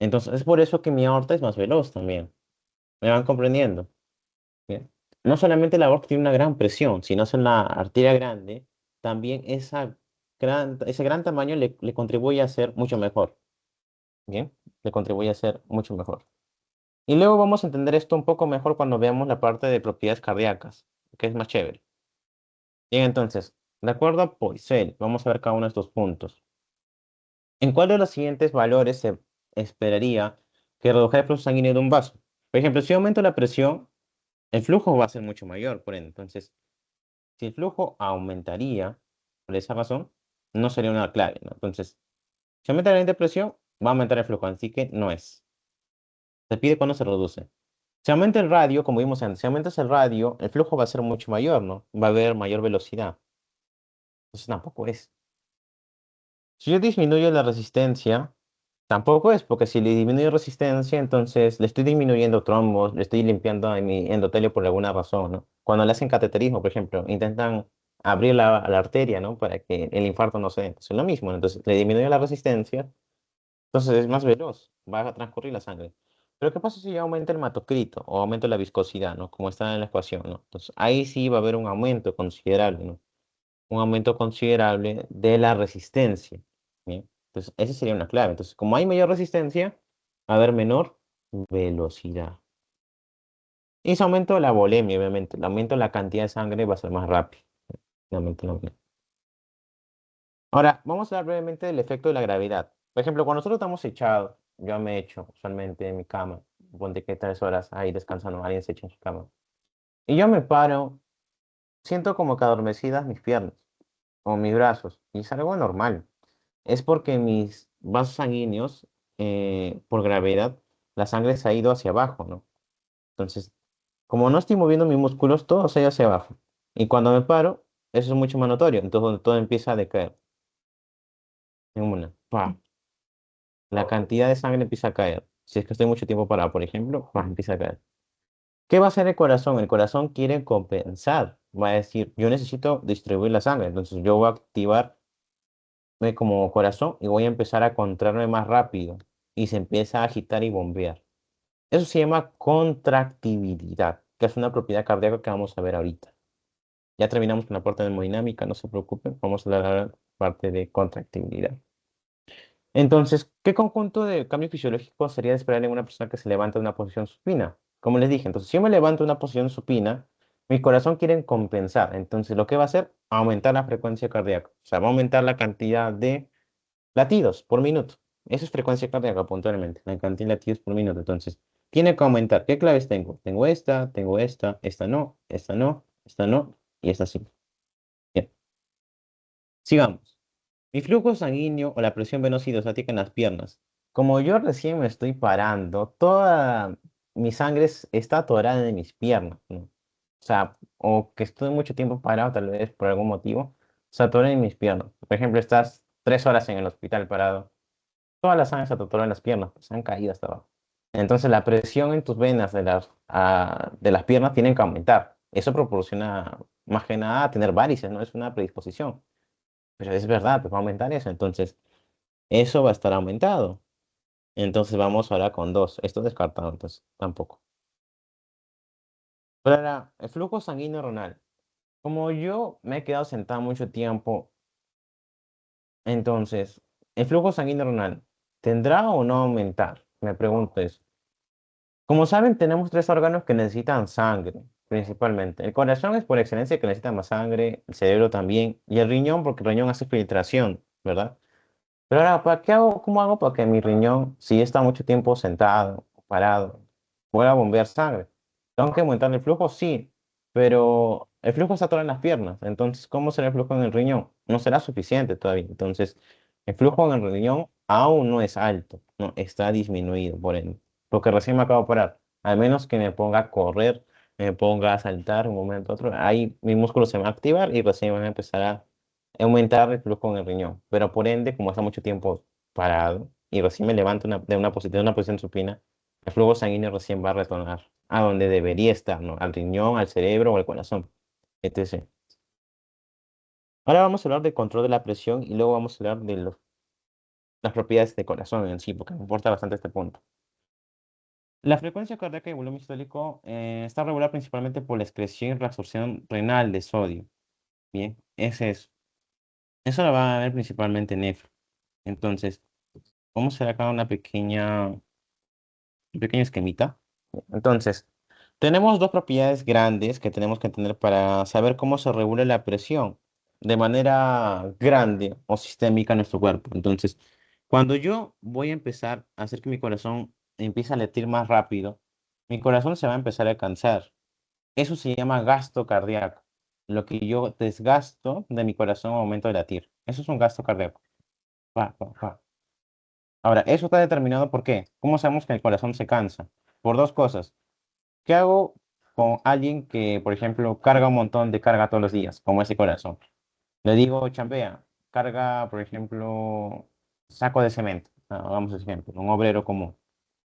Entonces es por eso que mi aorta es más veloz también. ¿Me van comprendiendo? Bien. No solamente la aorta tiene una gran presión, sino es una arteria grande, también ese gran tamaño le contribuye a ser mucho mejor. Bien, le contribuye a ser mucho mejor. Y luego vamos a entender esto un poco mejor cuando veamos la parte de propiedades cardíacas, que es más chévere. Bien, entonces, de acuerdo a Poiseuille, vamos a ver cada uno de estos puntos. ¿En cuál de los siguientes valores se esperaría que redujera el flujo sanguíneo de un vaso? Por ejemplo, si aumento la presión, el flujo va a ser mucho mayor, por ende. Entonces, si el flujo aumentaría por esa razón, no sería una clave, ¿no? Entonces, si aumenta la presión, va a aumentar el flujo, así que no es. Se pide cuando se reduce. Si aumenta el radio, como vimos antes, si aumentas el radio, el flujo va a ser mucho mayor, ¿no? Va a haber mayor velocidad. Entonces tampoco es. Si yo disminuyo la resistencia, tampoco es, porque si le disminuyo resistencia, entonces le estoy disminuyendo trombos, le estoy limpiando a mi endotelio por alguna razón, ¿no? Cuando le hacen cateterismo, por ejemplo, intentan abrir la arteria, ¿no? Para que el infarto no se dé. Entonces es lo mismo, ¿no? Entonces le disminuyo la resistencia, entonces es más veloz, va a transcurrir la sangre. Pero ¿qué pasa si yo aumento el hematocrito o aumento la viscosidad, ¿no? Como está en la ecuación, ¿no? Entonces ahí sí va a haber un aumento considerable, ¿no? Un aumento considerable de la resistencia. ¿Bien? Entonces, esa sería una clave. Entonces, como hay mayor resistencia, va a haber menor velocidad. Y si aumento la volemia, obviamente. El aumento de la cantidad de sangre va a ser más rápido. Ahora, vamos a hablar brevemente del efecto de la gravedad. Por ejemplo, cuando nosotros estamos echados, yo me echo usualmente en mi cama, ponte que 3 horas ahí descansando, alguien se echa en su cama. Y yo me paro, siento como que adormecidas mis piernas o mis brazos, y es algo normal. Es porque mis vasos sanguíneos, por gravedad, la sangre se ha ido hacia abajo, ¿no? Entonces, como no estoy moviendo mis músculos, todo se ha ido hacia abajo. Y cuando me paro, eso es mucho más notorio. Entonces, donde todo empieza a decaer. En una, ¡pa! La cantidad de sangre empieza a caer. Si es que estoy mucho tiempo parado, por ejemplo, ¡pa! Empieza a caer. ¿Qué va a hacer el corazón? El corazón quiere compensar. Va a decir, yo necesito distribuir la sangre. Entonces, yo voy a activar como corazón y voy a empezar a contraerme más rápido y se empieza a agitar y bombear. Eso se llama contractibilidad, que es una propiedad cardíaca que vamos a ver ahorita. Ya terminamos con la parte de hemodinámica, no se preocupen, vamos a hablar ahora de la parte de contractibilidad. Entonces, ¿qué conjunto de cambios fisiológicos sería de esperar en una persona que se levanta de una posición supina? Como les dije, entonces, si yo me levanto de una posición supina, mi corazón quiere compensar. Entonces, lo que va a hacer, aumentar la frecuencia cardíaca. O sea, va a aumentar la cantidad de latidos por minuto. Eso es frecuencia cardíaca puntualmente, la cantidad de latidos por minuto. Entonces, tiene que aumentar. ¿Qué claves tengo? Tengo esta no, esta no y esta sí. Bien, sigamos. Mi flujo sanguíneo o la presión venosa idiostática en las piernas. Como yo recién me estoy parando, toda mi sangre está atorada en mis piernas, ¿no? O sea, o que estoy mucho tiempo parado, tal vez por algún motivo, se atora en mis piernas. Por ejemplo, estás 3 horas en el hospital parado, todas las sangre se te atoró en las piernas, pues, se han caído hasta abajo. Entonces la presión en tus venas de las piernas tienen que aumentar. Eso proporciona más que nada a tener varices, no es una predisposición. Pero es verdad, pues va a aumentar eso. Entonces, eso va a estar aumentado. Entonces vamos ahora con dos. Esto descartado, entonces tampoco. Pero ahora, el flujo sanguíneo renal. Como yo me he quedado sentado mucho tiempo, entonces, ¿el flujo sanguíneo renal tendrá o no aumentar? Me pregunto eso. Como saben, tenemos tres órganos que necesitan sangre, principalmente. El corazón es por excelencia que necesita más sangre, el cerebro también, y el riñón porque el riñón hace filtración, ¿verdad? Pero ahora, qué hago? ¿Cómo hago para que mi riñón, si está mucho tiempo sentado, parado, pueda bombear sangre? ¿Tengo que aumentar el flujo? Sí, pero el flujo está todo en las piernas. Entonces, ¿cómo será el flujo en el riñón? No será suficiente todavía. Entonces, el flujo en el riñón aún no es alto, no, está disminuido por ende, porque recién me acabo de parar. Al menos que me ponga a correr, me ponga a saltar un momento a otro, ahí mi músculo se va a activar y recién van a empezar a aumentar el flujo en el riñón. Pero por ende, como está mucho tiempo parado y recién me levanto de una posición supina, el flujo sanguíneo recién va a retornar a donde debería estar, ¿no? Al riñón, al cerebro o al corazón, etc. Ahora vamos a hablar del control de la presión y luego vamos a hablar de las propiedades del corazón en sí, porque me importa bastante este punto. La frecuencia cardíaca y el volumen sistólico está regulada principalmente por la excreción y reabsorción renal de sodio. Bien, ese es. Eso lo va a ver principalmente en nefro. Entonces, vamos a hacer acá un pequeño esquemita. Entonces, tenemos dos propiedades grandes que tenemos que entender para saber cómo se regula la presión de manera grande o sistémica en nuestro cuerpo. Entonces, cuando yo voy a empezar a hacer que mi corazón empiece a latir más rápido, mi corazón se va a empezar a cansar. Eso se llama gasto cardíaco. Lo que yo desgasto de mi corazón al momento de latir. Eso es un gasto cardíaco. Pa, pa, pa. Ahora, eso está determinado por qué. ¿Cómo sabemos que el corazón se cansa? Por dos cosas. ¿Qué hago con alguien que, por ejemplo, carga un montón de carga todos los días, como ese corazón? Le digo, chambea, carga, por ejemplo, saco de cemento. Vamos a ejemplo, un obrero común.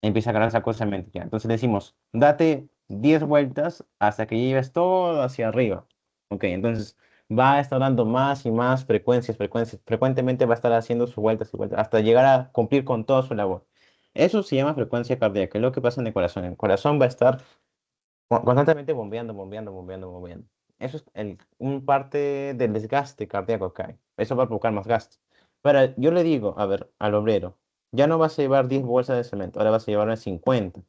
Empieza a cargar saco de cemento. Ya. Entonces le decimos, date 10 vueltas hasta que lleves todo hacia arriba. Ok, entonces va a estar dando más y más frecuencias. Frecuentemente va a estar haciendo sus vueltas y vueltas hasta llegar a cumplir con toda su labor. Eso se llama frecuencia cardíaca, es lo que pasa en el corazón. El corazón va a estar constantemente bombeando. Eso es un parte del desgaste cardíaco que hay. Eso va a provocar más gasto. Pero yo le digo, a ver, al obrero, ya no vas a llevar 10 bolsas de cemento, ahora vas a llevar unas 50.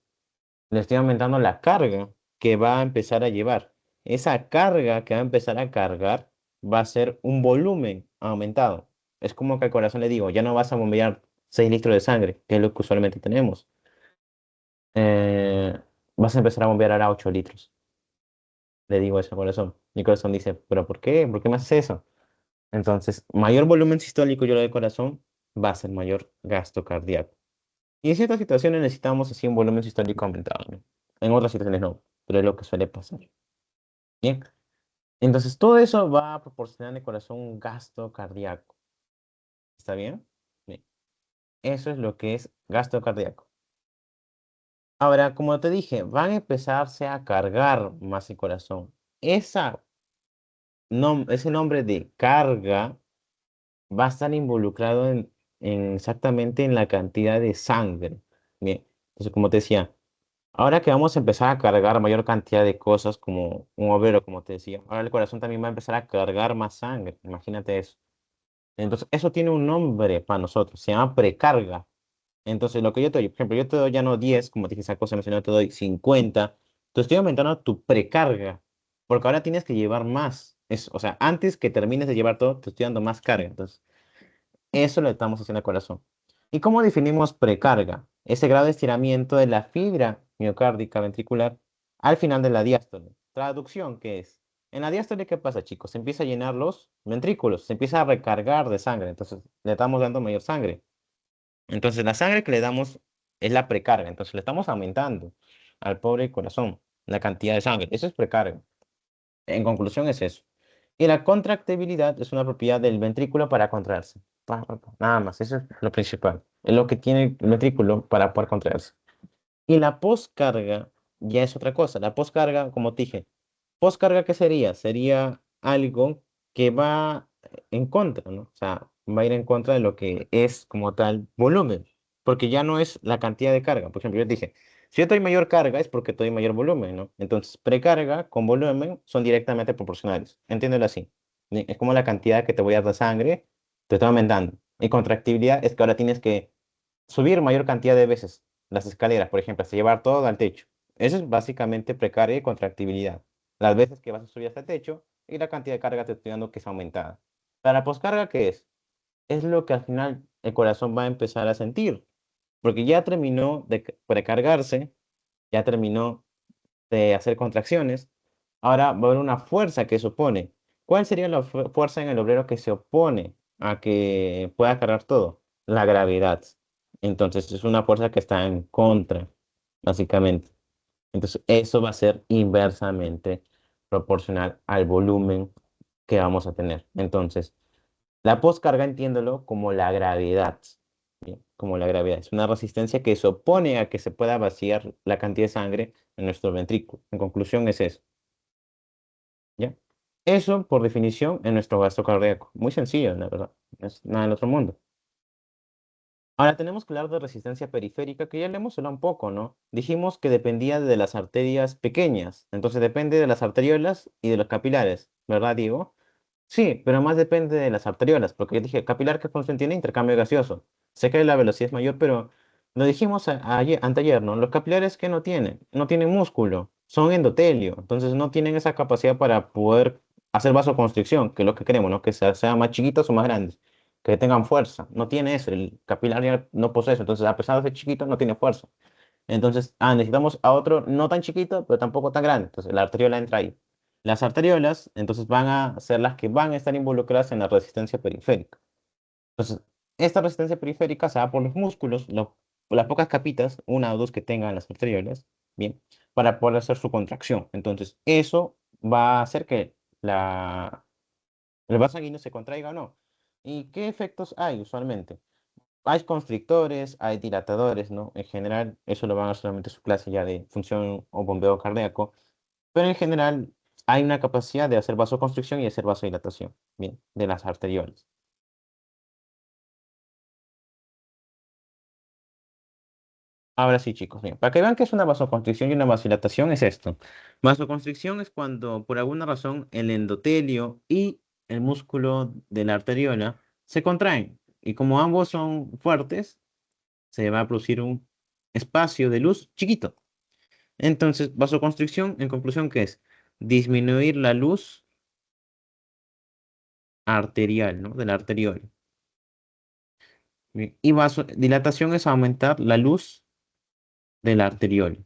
Le estoy aumentando la carga que va a empezar a llevar. Esa carga que va a empezar a cargar va a ser un volumen aumentado. Es como que al corazón le digo, ya no vas a bombear 6 litros de sangre, que es lo que usualmente tenemos. Eh, Vas a empezar a bombear ahora 8 litros. Le digo eso al corazón. Mi corazón dice, ¿pero por qué? ¿Por qué me haces eso? Entonces, mayor volumen sistólico yo le doy al corazón, va a ser mayor gasto cardíaco. Y en ciertas situaciones necesitamos así un volumen sistólico aumentado, ¿no? En otras situaciones no, pero es lo que suele pasar. Bien. Entonces, todo eso va a proporcionar al corazón un gasto cardíaco. ¿Está bien? Bien. Eso es lo que es gasto cardíaco. Ahora, como te dije, van a empezarse a cargar más el corazón. Esa, ese nombre de carga va a estar involucrado exactamente en la cantidad de sangre. Bien, entonces como te decía, ahora que vamos a empezar a cargar mayor cantidad de cosas como un obrero, como te decía, ahora el corazón también va a empezar a cargar más sangre. Imagínate eso. Entonces, eso tiene un nombre para nosotros, se llama precarga. Entonces, lo que yo te doy, por ejemplo, yo te doy ya no 10 como te dije esa cosa mencionada, te doy 50. Te estoy aumentando tu precarga, porque ahora tienes que llevar más. O sea, antes que termines de llevar todo, te estoy dando más carga. Entonces, eso le estamos haciendo al corazón. ¿Y cómo definimos precarga? Ese grado de estiramiento de la fibra miocárdica ventricular al final de la diástole. Traducción, ¿qué es? En la diástole, ¿qué pasa, chicos? Se empieza a llenar los ventrículos, se empieza a recargar de sangre, entonces le estamos dando mayor sangre. Entonces la sangre que le damos es la precarga, entonces le estamos aumentando al pobre corazón la cantidad de sangre. Eso es precarga. En conclusión es eso. Y la contractibilidad es una propiedad del ventrículo para contraerse. Nada más, eso es lo principal. Es lo que tiene el ventrículo para poder contraerse. Y la poscarga ya es otra cosa. La poscarga, como te dije, poscarga, ¿qué sería? Sería algo que va en contra, ¿no? O sea, va a ir en contra de lo que es como tal volumen, porque ya no es la cantidad de carga. Por ejemplo, yo te dije, si yo doy mayor carga es porque doy mayor volumen, ¿no? Entonces, precarga con volumen son directamente proporcionales. Entiéndelo así. Es como la cantidad que te voy a dar de sangre, te estoy aumentando. Y contractibilidad es que ahora tienes que subir mayor cantidad de veces las escaleras, por ejemplo, hasta llevar todo al techo. Eso es básicamente precarga y contractibilidad. Las veces que vas a subir hasta el techo y la cantidad de carga te estoy dando que es aumentada. Para poscarga, ¿qué es? Es lo que al final el corazón va a empezar a sentir, porque ya terminó de precargarse, ya terminó de hacer contracciones, ahora va a haber una fuerza que se opone. ¿Cuál sería la fuerza en el obrero que se opone a que pueda cargar todo? La gravedad. Entonces es una fuerza que está en contra, básicamente. Entonces eso va a ser inversamente proporcional al volumen que vamos a tener. Entonces, la poscarga entiéndelo como la gravedad. Bien, como la gravedad. Es una resistencia que se opone a que se pueda vaciar la cantidad de sangre en nuestro ventrículo. En conclusión, es eso. ¿Ya? Eso, por definición, es nuestro gasto cardíaco. Muy sencillo, la verdad. No es nada del otro mundo. Ahora tenemos que hablar de resistencia periférica, que ya le hemos hablado un poco, ¿no? Dijimos que dependía de las arterias pequeñas, entonces depende de las arteriolas y de los capilares, ¿verdad, Diego? Sí, pero más depende de las arteriolas, porque yo dije, capilar, ¿qué función tiene? Intercambio gaseoso. Sé que la velocidad es mayor, pero lo dijimos anteayer, ¿no? Los capilares, ¿qué no tienen? No tienen músculo, son endotelio, entonces no tienen esa capacidad para poder hacer vasoconstricción, que es lo que queremos, ¿no? Que sean más chiquitos o más grandes, que tengan fuerza. No tiene eso, el capilar ya no posee eso, entonces a pesar de ser chiquito, no tiene fuerza. Entonces, necesitamos a otro no tan chiquito, pero tampoco tan grande. Entonces, la arteriola entra ahí. Las arteriolas, entonces, van a ser las que van a estar involucradas en la resistencia periférica. Entonces, esta resistencia periférica se da por los músculos, las pocas capitas, una o dos que tengan las arteriolas, bien, para poder hacer su contracción. Entonces, eso va a hacer que el vaso sanguíneo se contraiga o no. ¿Y qué efectos hay usualmente? Hay constrictores, hay dilatadores, ¿no? En general, eso lo van a ver solamente su clase ya de función o bombeo cardíaco, pero en general hay una capacidad de hacer vasoconstricción y hacer vasodilatación, bien, de las arteriolas. Ahora sí, chicos, bien, para que vean que es una vasoconstricción y una vasodilatación es esto. Vasoconstricción es cuando por alguna razón el endotelio y el músculo de la arteriola se contraen y como ambos son fuertes, se va a producir un espacio de luz chiquito. Entonces, vasoconstricción, en conclusión, ¿qué es? Disminuir la luz arterial, ¿no? Del arteriol. Bien. Y vasodilatación es aumentar la luz del arteriol.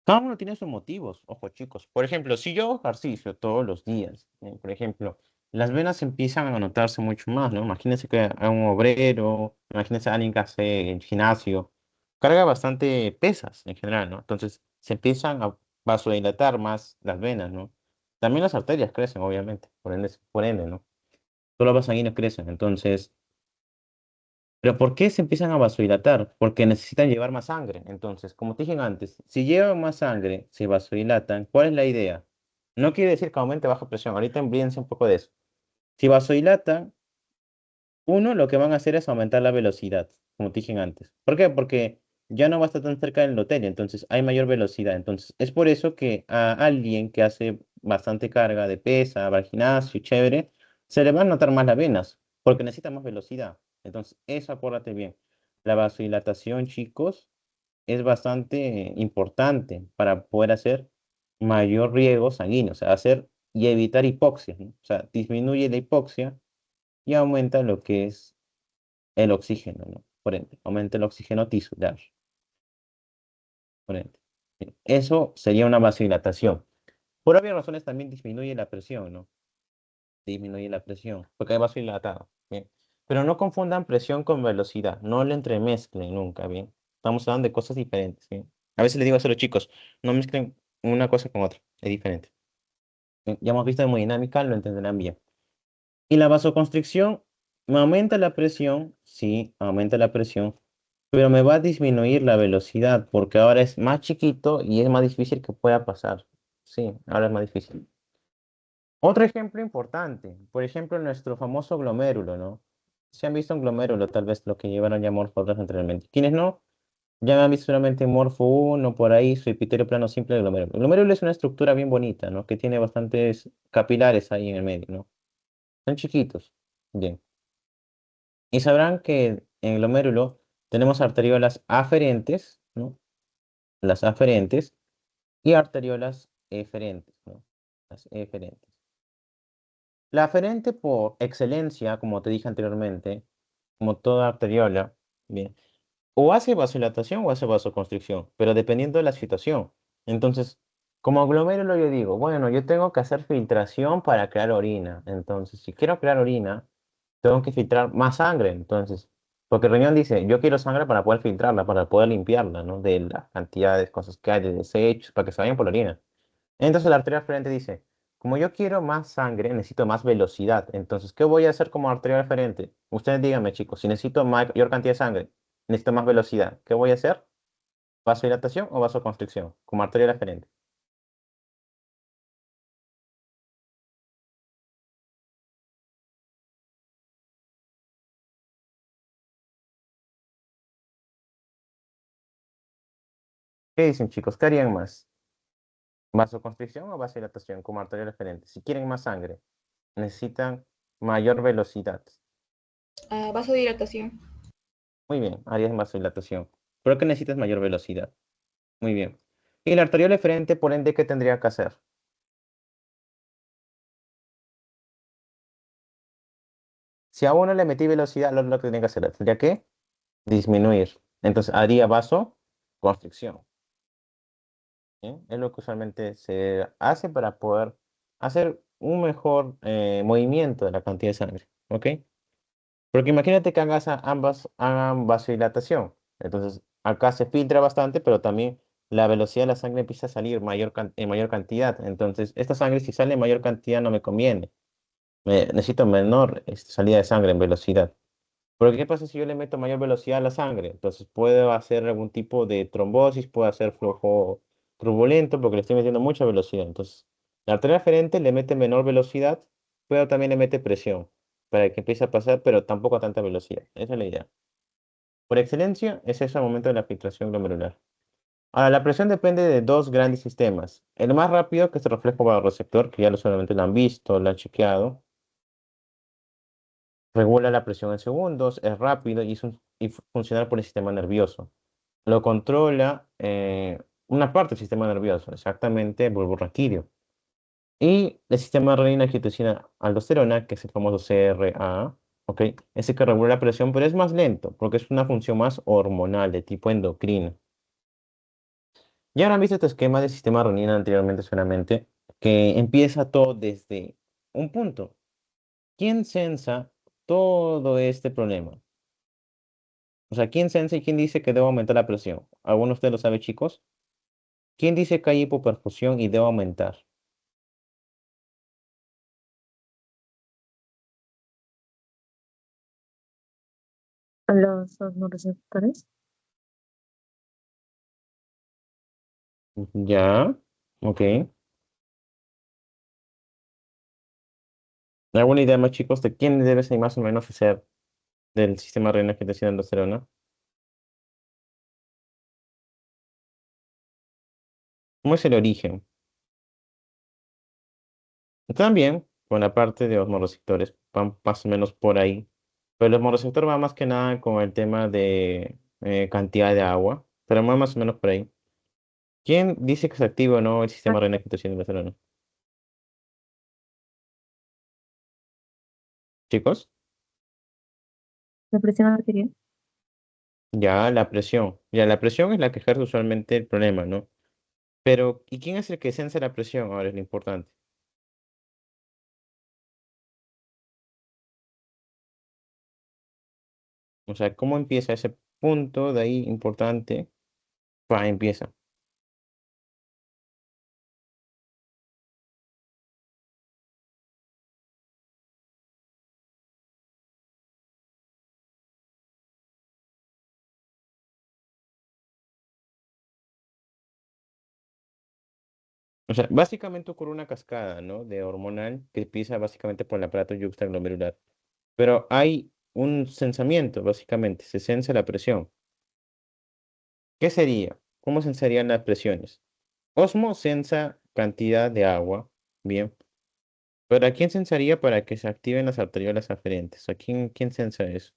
Cada uno tiene sus motivos, ojo chicos. Por ejemplo, si yo hago ejercicio todos los días, por ejemplo, las venas empiezan a notarse mucho más, ¿no? Imagínense que a un obrero, imagínense a alguien que hace el gimnasio, carga bastante pesas en general, ¿no? Entonces se empiezan a vasodilatar más las venas, ¿no? También las arterias crecen, obviamente, por ende, ¿no? Todos los vasos sanguíneos crecen, entonces pero ¿por qué se empiezan a vasodilatar? Porque necesitan llevar más sangre. Entonces, como te dije antes, si llevan más sangre, se vasodilatan, ¿cuál es la idea? No quiere decir que aumente baja presión. Ahorita olvídense un poco de eso. Si vasodilatan, uno, lo que van a hacer es aumentar la velocidad, como te dije antes. ¿Por qué? Porque ya no va a estar tan cerca del endotelio, entonces hay mayor velocidad. Entonces, es por eso que a alguien que hace bastante carga de pesa, va al gimnasio, chévere, se le van a notar más las venas, porque necesita más velocidad. Entonces, eso acuérdate bien. La vasodilatación, chicos, es bastante importante para poder hacer mayor riego sanguíneo, o sea, hacer y evitar hipoxia, ¿no? O sea, disminuye la hipoxia y aumenta lo que es el oxígeno, ¿no? Por ende, aumenta el oxígeno tisular, por ende. Bien, eso sería una vasodilatación. Por obvias razones también disminuye la presión, ¿no? Disminuye la presión, porque hay vasodilatado, ¿bien? Pero no confundan presión con velocidad, no le entremezclen nunca, ¿bien? Estamos hablando de cosas diferentes, ¿bien? A veces les digo a los chicos, no mezclen una cosa con otra, es diferente. Bien, ya hemos visto hemodinámica, lo entenderán bien. Y la vasoconstricción me aumenta la presión, sí, aumenta la presión, pero me va a disminuir la velocidad porque ahora es más chiquito y es más difícil que pueda pasar. Sí, ahora es más difícil. Otro ejemplo importante, por ejemplo, nuestro famoso glomérulo, ¿no? Si han visto un glomérulo, tal vez lo que llevaron ya Morfo 2 anteriormente. Quienes no, ya me han visto solamente Morfo 1, por ahí, su epitelio plano simple del glomérulo. El glomérulo es una estructura bien bonita, ¿no? Que tiene bastantes capilares ahí en el medio, ¿no? Son chiquitos. Bien. Y sabrán que en el glomérulo tenemos arteriolas aferentes, ¿no? Las aferentes y arteriolas eferentes, ¿no? Las eferentes. La aferente por excelencia, como te dije anteriormente, como toda arteriola, bien, o hace vasodilatación o hace vasoconstricción, pero dependiendo de la situación. Entonces, como glomérulo yo digo, bueno, yo tengo que hacer filtración para crear orina. Entonces, si quiero crear orina, tengo que filtrar más sangre. Entonces, porque el riñón dice, yo quiero sangre para poder filtrarla, para poder limpiarla, ¿no? De las cantidades de cosas que hay, de desechos, para que se vayan por la orina. Entonces la arteria aferente dice, como yo quiero más sangre, necesito más velocidad. Entonces, ¿qué voy a hacer como arteria aferente? Ustedes díganme, chicos, si necesito mayor cantidad de sangre, necesito más velocidad, ¿qué voy a hacer? ¿Vasodilatación o vasoconstricción? Como arteria aferente. ¿Qué dicen, chicos? ¿Qué harían más? ¿Vasoconstricción o vasodilatación como arteria referente? Si quieren más sangre, necesitan mayor velocidad. Vasodilatación. Muy bien, harías vasodilatación. ¿Pero qué necesitas mayor velocidad? Muy bien. Y la arterial referente, por ende, ¿qué tendría que hacer? Si a uno le metí velocidad, lo que tendría que hacer, tendría que disminuir. Entonces, haría vasoconstricción. ¿Sí? Es lo que usualmente se hace para poder hacer un mejor movimiento de la cantidad de sangre. ¿Ok? Porque imagínate que ambas hagan vasodilatación. Entonces, acá se filtra bastante, pero también la velocidad de la sangre empieza a salir en mayor cantidad. Entonces, esta sangre, si sale en mayor cantidad, no me conviene. Necesito menor salida de sangre en velocidad. Pero ¿qué pasa si yo le meto mayor velocidad a la sangre? Entonces, puedo hacer algún tipo de trombosis, puedo hacer flujo turbulento, porque le estoy metiendo mucha velocidad. Entonces, la arteria aferente le mete menor velocidad, pero también le mete presión para que empiece a pasar, pero tampoco a tanta velocidad. Esa es la idea. Por excelencia, es ese el momento de la filtración glomerular. Ahora, la presión depende de dos grandes sistemas. El más rápido, que es el reflejo vasoreceptor, que ya solamente lo han visto, lo han chequeado, regula la presión en segundos, es rápido y funciona por el sistema nervioso. Lo controla una parte del sistema nervioso, exactamente el bulbo raquídeo. Y el sistema renina-angiotensina aldosterona, que es el famoso CRA, ¿ok? Ese que regula la presión, pero es más lento, porque es una función más hormonal, de tipo endocrino. Ya habrán visto este esquema del sistema renina anteriormente solamente, que empieza todo desde un punto. ¿Quién sensa todo este problema? O sea, ¿quién sensa y quién dice que debo aumentar la presión? ¿Alguno de ustedes lo sabe, chicos? ¿Quién dice que hay hipoperfusión y debo aumentar? Los osmoreceptores. Ya, ok. ¿Alguna idea más, chicos, de quién debe ser más o menos ser del sistema renal que te la aldosterona? ¿Cómo es el origen? También, con la parte de osmoreceptores, van más o menos por ahí. Pero el osmoreceptor va más que nada con el tema de cantidad de agua, pero va más o menos por ahí. ¿Quién dice que se activa o no el Ah, sistema renal que te la aldosterona? Chicos, la presión arterial. ya la presión es la que ejerce usualmente el problema, ¿no? Pero, ¿y quién es el que sensa la presión? Ahora es lo importante. O sea, ¿cómo empieza ese punto de ahí importante? Empieza. O sea, básicamente ocurre una cascada, ¿no? De hormonal que empieza básicamente por el aparato yuxtaglomerular. Pero hay un sensamiento, básicamente, se sensa la presión. ¿Qué sería? ¿Cómo sensarían las presiones? Osmo sensa cantidad de agua, bien. Pero ¿a quién sensaría para que se activen las arteriolas aferentes? ¿A quién sensa eso?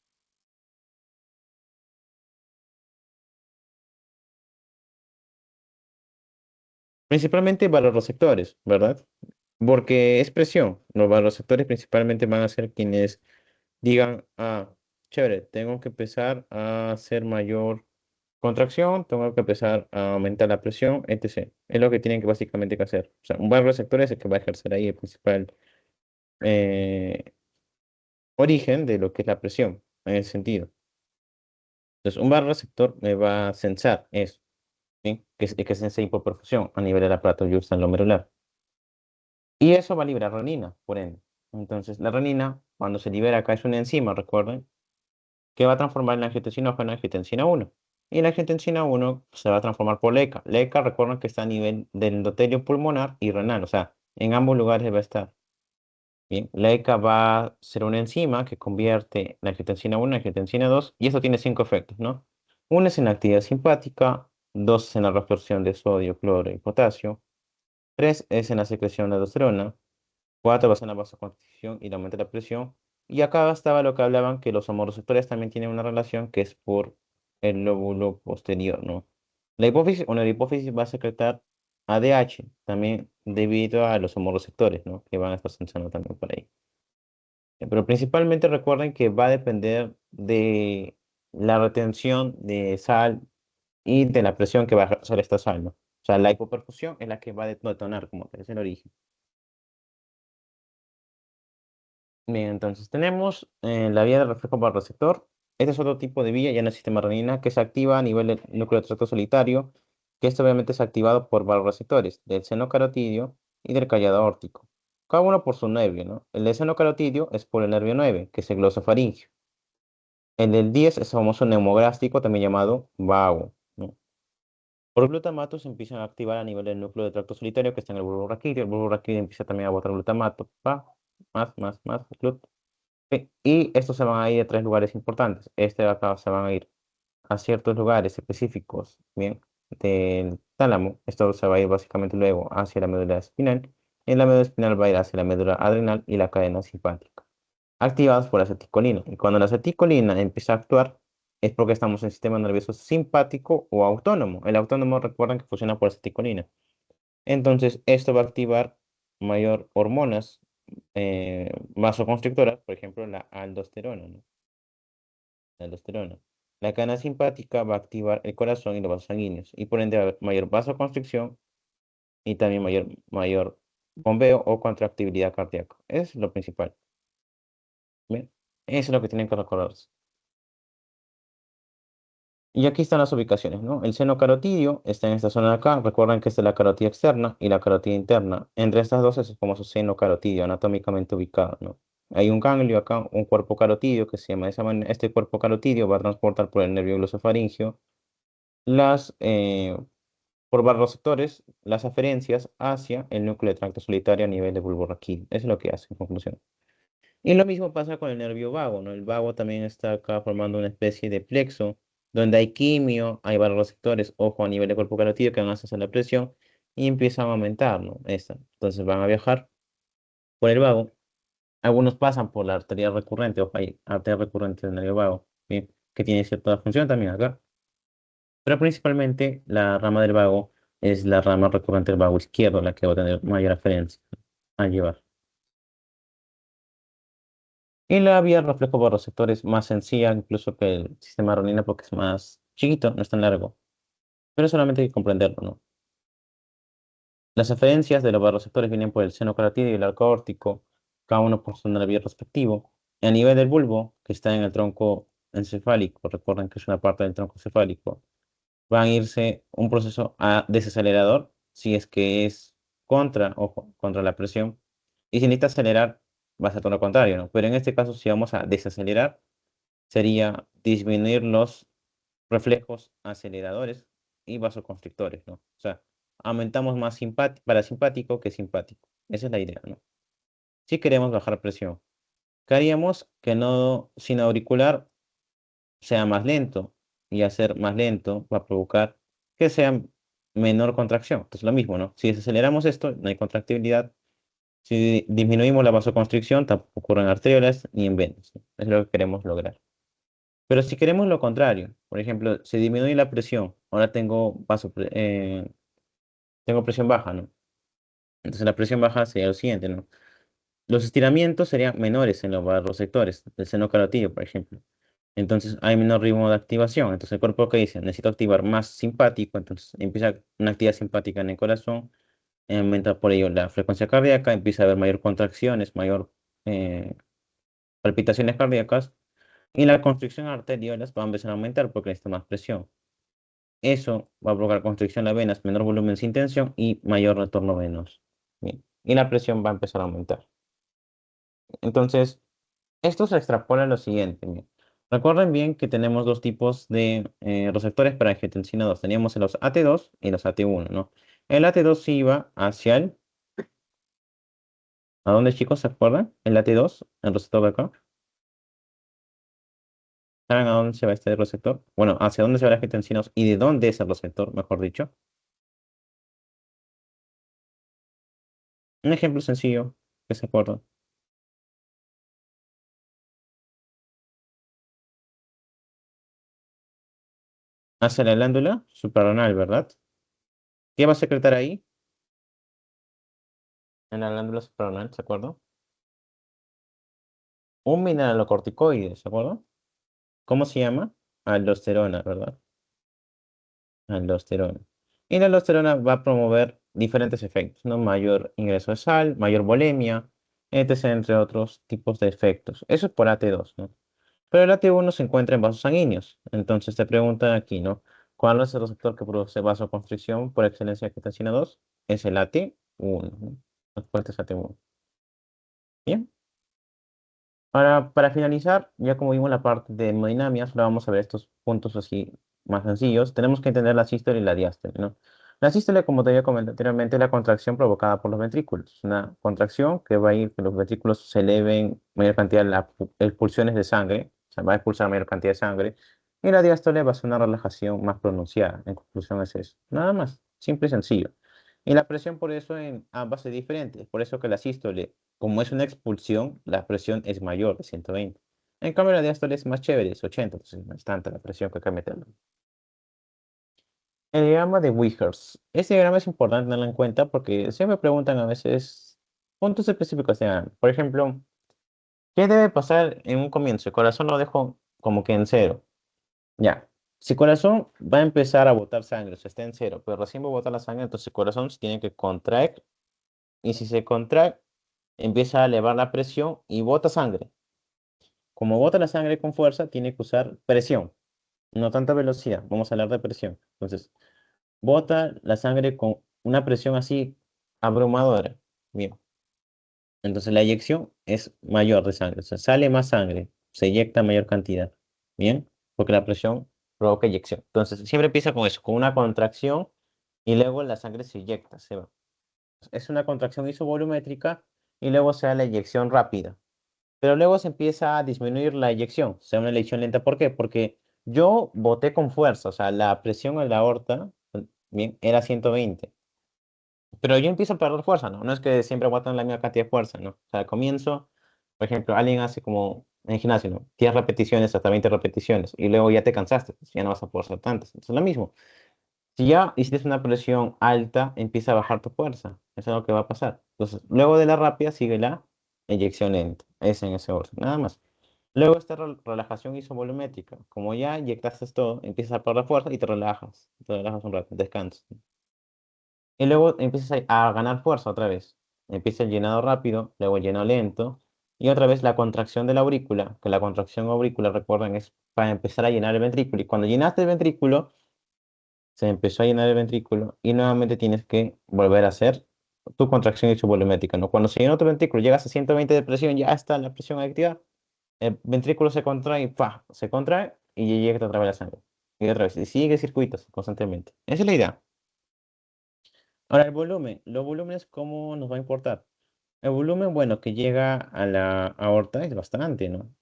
Principalmente vasoreceptores, ¿verdad? Porque es presión. Los vasoreceptores principalmente van a ser quienes digan, chévere, tengo que empezar a hacer mayor contracción, tengo que empezar a aumentar la presión, etc. Es lo que tienen que básicamente que hacer. O sea, un vasoreceptor es el que va a ejercer ahí el principal eh, origen de lo que es la presión, en ese sentido. Entonces, un vasoreceptor me va a sensar eso, ¿sí? Que sensa hipoperfusión a nivel del aparato yuxtaglomerular. Y eso va a liberar renina, por ende. Entonces, la renina, cuando se libera acá, es una enzima, recuerden, que va a transformar la angiotensinógeno en angiotensina 1. Y la angiotensina 1 se va a transformar por LECA. LECA, recuerden que está a nivel del endotelio pulmonar y renal, o sea, en ambos lugares va a estar. Bien, LECA va a ser una enzima que convierte la angiotensina 1 en angiotensina 2, y eso tiene cinco efectos, ¿no? Uno es en la actividad simpática, 2 es en la reabsorción de sodio, cloro y potasio, 3 es en la secreción de aldosterona, 4 va a ser en la vasoconstricción y el aumento de la presión. Y acá estaba lo que hablaban que los homorreceptores también tienen una relación que es por el lóbulo posterior, ¿no? La hipófisis va a secretar ADH también debido a los homorreceptores, ¿no? Que van a estar sensando también por ahí. Pero principalmente recuerden que va a depender de la retención de sal y de la presión que va a ejercer esta sal, ¿no? O sea, la hipoperfusión es la que va a detonar como tal, es el origen. Bien, entonces tenemos la vía de reflejo receptor. Este es otro tipo de vía ya en el sistema renina que se activa a nivel del núcleo de tracto solitario, que esto obviamente es activado por receptores del seno carotidio y del callado aórtico. Cada uno por su nervio, ¿no? El del seno carotidio es por el nervio 9, que es el glosofaringio. El del 10 es el famoso neumogástrico, también llamado vago, ¿no? Por glutamato se empiezan a activar a nivel del núcleo de tracto solitario que está en el bulbo raquídeo. El bulbo raquídeo empieza también a botar glutamato. Va, más, sí. Y estos se van a ir a tres lugares importantes. Este de acá se van a ir a ciertos lugares específicos, bien, del tálamo. Esto se va a ir básicamente luego hacia la médula espinal. Y la médula espinal va a ir hacia la médula adrenal y la cadena simpática, activados por la acetilcolina. Y cuando la acetilcolina empieza a actuar, es porque estamos en el sistema nervioso simpático o autónomo. El autónomo, recuerden que funciona por acetilcolina. Entonces, esto va a activar mayor hormonas vasoconstrictoras, por ejemplo, la aldosterona, ¿no? La aldosterona. La cadena simpática va a activar el corazón y los vasos sanguíneos, y por ende va a haber mayor vasoconstricción y también mayor bombeo o contractibilidad cardíaca. Es lo principal. Bien, eso es lo que tienen que recordar. Y aquí están las ubicaciones, ¿no? El seno carotidio está en esta zona de acá. Recuerden que esta es la carotida externa y la carotida interna. Entre estas dos es como su seno carotidio, anatómicamente ubicado, ¿no? Hay un ganglio acá, un cuerpo carotidio que se llama de esa manera. Este cuerpo carotidio va a transportar por el nervio glosofaringio las, por vasoreceptores, las aferencias hacia el núcleo de tracto solitario a nivel de bulbo raquídeo. Eso es lo que hace en conclusión. Y lo mismo pasa con el nervio vago, ¿no? El vago también está acá formando una especie de plexo, donde hay quimio, hay receptores, ojo, a nivel de cuerpo carotídeo que van a hacer la presión y empiezan a aumentar, ¿no? Entonces van a viajar por el vago. Algunos pasan por la arteria recurrente, ojo, hay arteria recurrente del nervio vago, ¿sí? Que tiene cierta función también acá. Pero principalmente la rama del vago es la rama recurrente del vago izquierdo, la que va a tener mayor aferencia a llevar. Y la vía reflejo por receptor es más sencilla incluso que el sistema renina porque es más chiquito, no es tan largo. Pero solamente hay que comprenderlo, ¿no? Las aferencias de los barroreceptores vienen por el seno carotídeo y el arco aórtico, cada uno por su nervio respectivo. Y a nivel del bulbo, que está en el tronco encefálico, recuerden que es una parte del tronco cefálico, van a irse un proceso a desacelerador si es que es ojo, contra la presión. Y si necesita acelerar, va a ser todo lo contrario, ¿no? Pero en este caso, si vamos a desacelerar, sería disminuir los reflejos aceleradores y vasoconstrictores, ¿no? O sea, aumentamos más parasimpático que simpático. Esa es la idea, ¿no? Si queremos bajar presión, ¿qué haríamos? Que el nodo sin auricular sea más lento y hacer más lento va a provocar que sea menor contracción. Entonces, lo mismo, ¿no? Si desaceleramos esto, no hay contractibilidad. Si disminuimos la vasoconstricción, tampoco ocurre en arteriolas ni en venas, ¿no? Es lo que queremos lograr. Pero si queremos lo contrario, por ejemplo, se disminuye la presión, ahora tengo presión baja, ¿no? Entonces la presión baja sería lo siguiente, ¿no? Los estiramientos serían menores en los vasoreceptores del seno carotídeo, por ejemplo. Entonces hay menor ritmo de activación. Entonces el cuerpo que dice, necesito activar más simpático, entonces empieza una actividad simpática en el corazón, aumenta por ello la frecuencia cardíaca, empieza a haber mayor contracciones, mayor eh, palpitaciones cardíacas, y la constricción arteriolas va a empezar a aumentar porque necesita más presión. Eso va a provocar constricción de las venas, menor volumen sin tensión y mayor retorno venoso. Bien. Y la presión va a empezar a aumentar. Entonces, esto se extrapola a lo siguiente. Bien. Recuerden bien que tenemos dos tipos de receptores para angiotensina 2. Teníamos los AT2 y los AT1, ¿no? El AT2 sí iba hacia el... ¿A dónde, chicos, se acuerdan? El AT2, el receptor de acá. ¿Saben a dónde se va este receptor? Bueno, hacia dónde se va la angiotensina 2 y de dónde es el receptor, mejor dicho. Un ejemplo sencillo que se acuerda. Hacia la glándula suprarrenal, ¿verdad? ¿Qué va a secretar ahí? En la glándula suprarrenal, ¿se acuerda? Un mineralocorticoide, ¿se acuerda? ¿Cómo se llama? Aldosterona, ¿verdad? Aldosterona. Y la aldosterona va a promover diferentes efectos, ¿no? Mayor ingreso de sal, mayor volemia, etc., entre otros tipos de efectos. Eso es por AT2, ¿no? Pero el AT1 se encuentra en vasos sanguíneos. Entonces te preguntan aquí, ¿no? ¿Cuál es el receptor que produce vasoconstricción por excelencia de angiotensina 2? Es el AT1, ¿no? La respuesta es AT1. Bien. Ahora, para finalizar, ya como vimos la parte de hemodinamias, ahora vamos a ver estos puntos así más sencillos. Tenemos que entender la sístole y la diástole, ¿no? La sístole, como te había comentado anteriormente, es la contracción provocada por los ventrículos. Una contracción que va a ir que los ventrículos se eleven mayor cantidad de expulsiones de sangre, o sea, va a expulsar mayor cantidad de sangre. Y la diástole va a ser una relajación más pronunciada. En conclusión es eso. Nada más, simple y sencillo. Y la presión por eso en ambas es diferente. Por eso que la sístole, como es una expulsión, la presión es mayor de 120. En cambio, la diástole es más chévere, es 80, entonces no es tanta la presión que hay que meterla. El diagrama de Wiggers. Este diagrama es importante tenerlo en cuenta porque siempre me preguntan a veces puntos específicos de diagrama. Por ejemplo, ¿qué debe pasar en un comienzo? El corazón lo dejo como que en cero. Ya. Si el corazón va a empezar a botar sangre, o sea, está en cero, pero recién va a botar la sangre, entonces el corazón se tiene que contraer. Y si se contrae, empieza a elevar la presión y bota sangre. Como bota la sangre con fuerza, tiene que usar presión, no tanta velocidad. Vamos a hablar de presión. Entonces, bota la sangre con una presión así abrumadora. Bien. Entonces, la eyección es mayor de sangre. O sea, sale más sangre, se eyecta mayor cantidad. Bien. Porque la presión provoca eyección. Entonces, siempre empieza con eso, con una contracción y luego la sangre se eyecta, se va. Es una contracción isovolumétrica y luego se da la eyección rápida. Pero luego se empieza a disminuir la eyección, o sea, una eyección lenta. ¿Por qué? Porque yo boté con fuerza, o sea, la presión en la aorta, bien, era 120. Pero yo empiezo a perder fuerza, ¿no? No es que siempre aguantan la misma cantidad de fuerza, ¿no? O sea, al comienzo, por ejemplo, alguien hace como en el gimnasio, ¿no? 10 repeticiones hasta 20 repeticiones y luego ya te cansaste, pues ya no vas a poder hacer tantas. Entonces, es lo mismo. Si ya hiciste una presión alta, empieza a bajar tu fuerza. Eso es lo que va a pasar. Entonces, luego de la rápida sigue la eyección lenta. Es en ese orden, nada más. Luego esta relajación isovolumétrica. Como ya inyectaste todo, empiezas a perder fuerza y te relajas. Te relajas un rato, descansas. Y luego empiezas a ganar fuerza otra vez. Empieza el llenado rápido, luego el llenado lento. Y otra vez la contracción de la aurícula, que la contracción aurícula, recuerden, es para empezar a llenar el ventrículo. Y cuando llenaste el ventrículo, se empezó a llenar el ventrículo y nuevamente tienes que volver a hacer tu contracción isovolumétrica, ¿no? Cuando se llena tu ventrículo, llegas a 120 de presión, ya está la presión activa, el ventrículo se contrae y ¡pah! Se contrae y llega otra vez la sangre. Y otra vez, y sigue circuitos constantemente. Esa es la idea. Ahora, el volumen. Los volúmenes, ¿cómo nos va a importar? El volumen, bueno, que llega a la aorta es bastante, ¿no?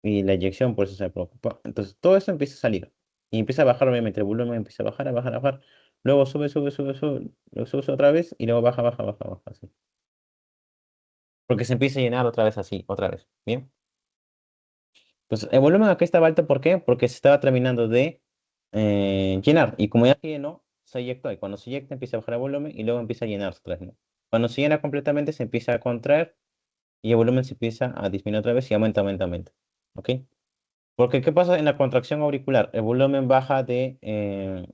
Y la eyección por eso se preocupa. Entonces, todo eso empieza a salir. Y empieza a bajar, obviamente, el volumen empieza a bajar, a bajar, a bajar. Luego sube, sube, sube, sube, luego sube, sube otra vez y luego baja, baja, baja, baja, así. Porque se empieza a llenar otra vez así, otra vez. ¿Bien? Entonces, el volumen aquí estaba alto, ¿por qué? Porque se estaba terminando de llenar. Y como ya se llenó, se eyectó. Y cuando se eyecta, empieza a bajar el volumen y luego empieza a llenarse otra vez, ¿no? Cuando se llena completamente, se empieza a contraer y el volumen se empieza a disminuir otra vez y aumenta, aumenta, aumenta. ¿Ok? Porque, ¿qué pasa en la contracción auricular? El volumen baja de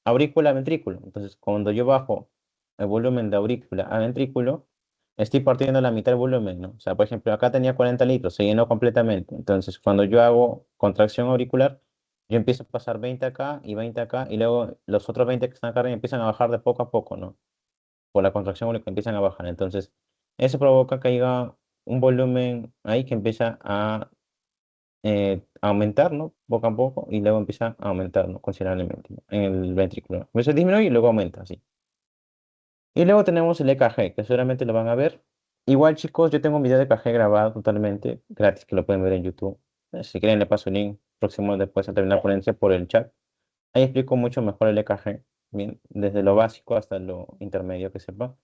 aurícula a ventrículo. Entonces, cuando yo bajo el volumen de aurícula a ventrículo, estoy partiendo la mitad del volumen, ¿no? O sea, por ejemplo, acá tenía 40 litros, se llenó completamente. Entonces, cuando yo hago contracción auricular, yo empiezo a pasar 20 acá y 20 acá, y luego los otros 20 que están acá arriba empiezan a bajar de poco a poco, ¿no? Por la contracción auricular empiezan a bajar. Entonces, eso provoca que haya un volumen ahí que empieza a aumentar, ¿no? Poco a poco y luego empieza a aumentar, ¿no? Considerablemente, ¿no? En el ventrículo. A veces disminuye y luego aumenta, así. Y luego tenemos el EKG, que seguramente lo van a ver. Igual, chicos, yo tengo un video de EKG grabado totalmente gratis que lo pueden ver en YouTube. Si quieren, le paso el link. próximo después a terminar la ponencia por el chat. Ahí explico mucho mejor el EKG, bien, desde lo básico hasta lo intermedio que sepa.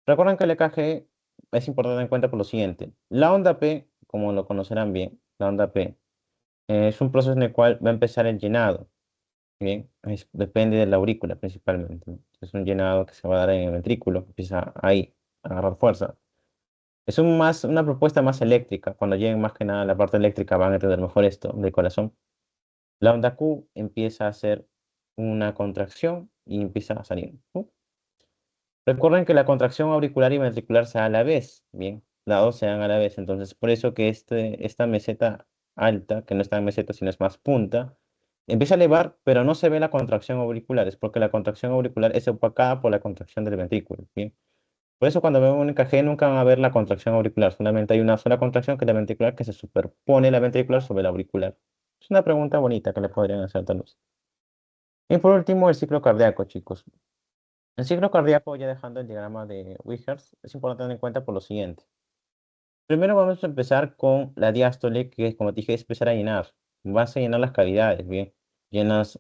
Recuerden que el EKG es importante tener en cuenta por lo siguiente. La onda P, como lo conocerán bien, la onda P es un proceso en el cual va a empezar el llenado. Bien, depende de la aurícula principalmente, ¿no? Es un llenado que se va a dar en el ventrículo, empieza ahí a agarrar fuerza. Es una propuesta más eléctrica. Cuando lleguen más que nada a la parte eléctrica van a entender mejor esto del corazón. La onda Q empieza a hacer una contracción y empieza a salir. Recuerden que la contracción auricular y ventricular se da a la vez. Bien, las dos se dan a la vez. Entonces, por eso que esta meseta alta, que no está en meseta, sino es más punta, empieza a elevar, pero no se ve la contracción auricular. Es porque la contracción auricular es opacada por la contracción del ventrículo. Bien. Por eso cuando vemos un EKG nunca van a ver la contracción auricular. Solamente hay una sola contracción que es la ventricular que se superpone la ventricular sobre la auricular. Es una pregunta bonita que le podrían hacer tal vez. Y por último, el ciclo cardíaco, chicos. El ciclo cardíaco, ya dejando el diagrama de Wichers, es importante tener en cuenta por lo siguiente. Primero vamos a empezar con la diástole, que como te dije, es empezar a llenar. Vas a llenar las cavidades, ¿bien? Llenas,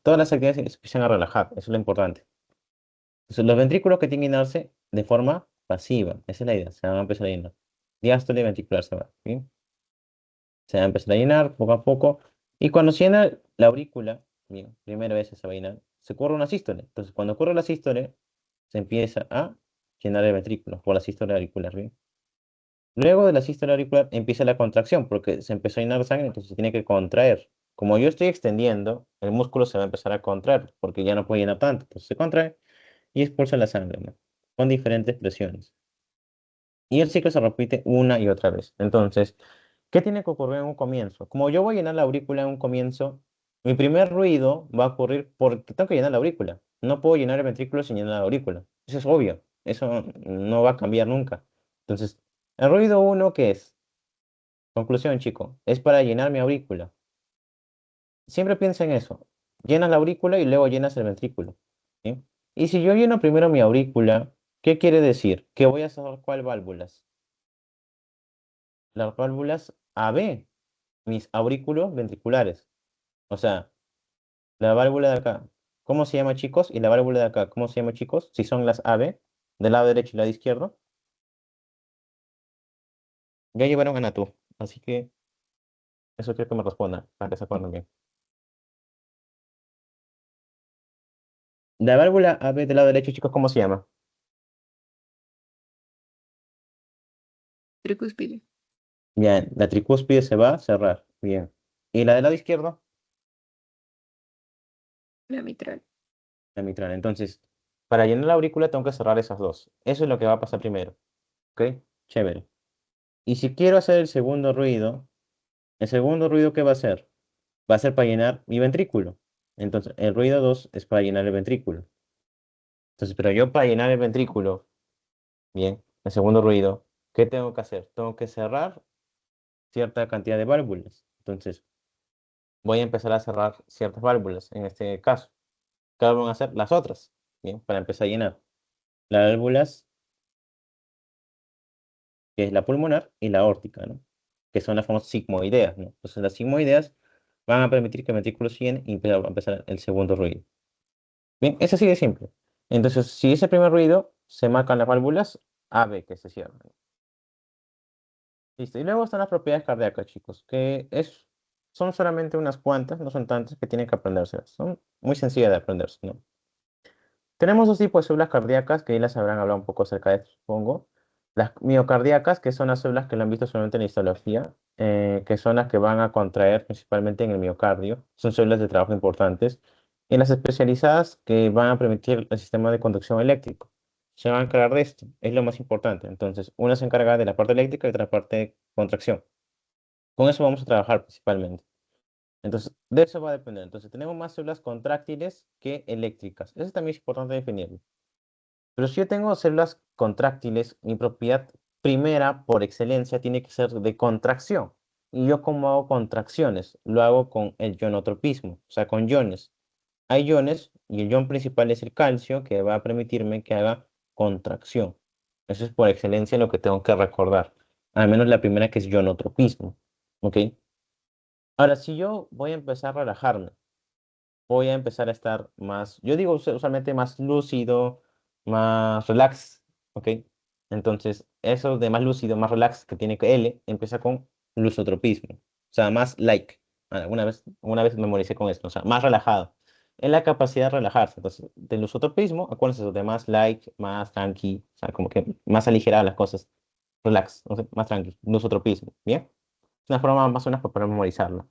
todas las actividades se empiezan a relajar, eso es lo importante. Entonces, los ventrículos que tienen que llenarse de forma pasiva, esa es la idea, se van a empezar a llenar. Diástole ventricular se va, ¿bien? Se va a empezar a llenar poco a poco. Y cuando se llena la aurícula, bien, primera vez se va a llenar, se ocurre una sístole. Entonces, cuando ocurre la sístole, se empieza a llenar el ventrículo por la sístole auricular, ¿bien? Luego de la sístole auricular empieza la contracción, porque se empezó a llenar de sangre, entonces se tiene que contraer. Como yo estoy extendiendo, el músculo se va a empezar a contraer, porque ya no puede llenar tanto. Entonces se contrae y expulsa la sangre, ¿no? Con diferentes presiones. Y el ciclo se repite una y otra vez. Entonces, ¿qué tiene que ocurrir en un comienzo? Como yo voy a llenar la aurícula en un comienzo, mi primer ruido va a ocurrir porque tengo que llenar la aurícula. No puedo llenar el ventrículo sin llenar la aurícula. Eso es obvio. Eso no va a cambiar nunca. Entonces, el ruido uno, ¿qué es? Conclusión, chico, es para llenar mi aurícula. Siempre piensa en eso. Llenas la aurícula y luego llenas el ventrículo. ¿Sí? Y si yo lleno primero mi aurícula, ¿qué quiere decir? Que voy a saber cuál válvulas. Las válvulas AB, mis aurículos ventriculares. O sea, la válvula de acá, ¿cómo se llama, chicos? Y la válvula de acá, ¿cómo se llama, chicos? Si son las AB, del lado derecho y lado izquierdo, ya llevaron a Natu. Así que eso quiero que me respondan, para que se acuerden bien. La válvula AB del lado derecho, chicos, ¿cómo se llama? Tricúspide. Bien, la tricúspide se va a cerrar. Bien. ¿Y la del lado izquierdo? La mitral. La mitral. Entonces, para llenar la aurícula tengo que cerrar esas dos. Eso es lo que va a pasar primero. ¿Ok? Chévere. Y si quiero hacer el segundo ruido, ¿qué va a hacer? Va a ser para llenar mi ventrículo. Entonces, el ruido 2 es para llenar el ventrículo. Entonces, pero yo para llenar el ventrículo, bien, el segundo ruido, ¿qué tengo que hacer? Tengo que cerrar cierta cantidad de válvulas. Entonces, voy a empezar a cerrar ciertas válvulas en este caso. ¿Qué van a hacer las otras? Bien, para empezar a llenar. Las válvulas, que es la pulmonar y la aórtica, ¿no? Que son las famosas sigmoideas, ¿no? Entonces, las sigmoideas van a permitir que el ventrículo se llene y va a empezar el segundo ruido. Bien, es así de simple. Entonces, si ese primer ruido, se marcan las válvulas AB que se cierran. Listo. Y luego están las propiedades cardíacas, chicos, son solamente unas cuantas, no son tantas que tienen que aprenderse. Son muy sencillas de aprenderse, ¿no? Tenemos dos tipos de células cardíacas, que ya les habrán hablado un poco acerca de esto, supongo. Las miocardíacas, que son las células que lo han visto solamente en la histología, que son las que van a contraer principalmente en el miocardio. Son células de trabajo importantes. Y las especializadas, que van a permitir el sistema de conducción eléctrico. Se van a encargar de esto, es lo más importante. Entonces, una se encarga de la parte eléctrica y otra parte de contracción. Con eso vamos a trabajar principalmente. Entonces, de eso va a depender. Entonces, tenemos más células contráctiles que eléctricas. Eso también es importante definirlo. Pero si yo tengo células contráctiles, mi propiedad primera por excelencia tiene que ser de contracción. ¿Y yo cómo hago contracciones? Lo hago con el ionotropismo, o sea, con iones. Hay iones y el ion principal es el calcio que va a permitirme que haga contracción. Eso es por excelencia lo que tengo que recordar. Al menos la primera que es ionotropismo. ¿Ok? Ahora, si yo voy a empezar a relajarme, voy a empezar a estar más, yo digo usualmente más lúcido, más relax, ¿ok? Entonces, eso de más lúcido, más relax que tiene que L, empieza con lusotropismo, o sea, más like. Una vez memoricé con esto, o sea, más relajado. Es la capacidad de relajarse. Entonces, del lusotropismo, acuérdense eso, de más like, más tranqui, o sea, como que más aligerada las cosas, relax, o sea, más tranqui, lusotropismo, ¿bien? Es una forma más o menos para poder memorizarlo.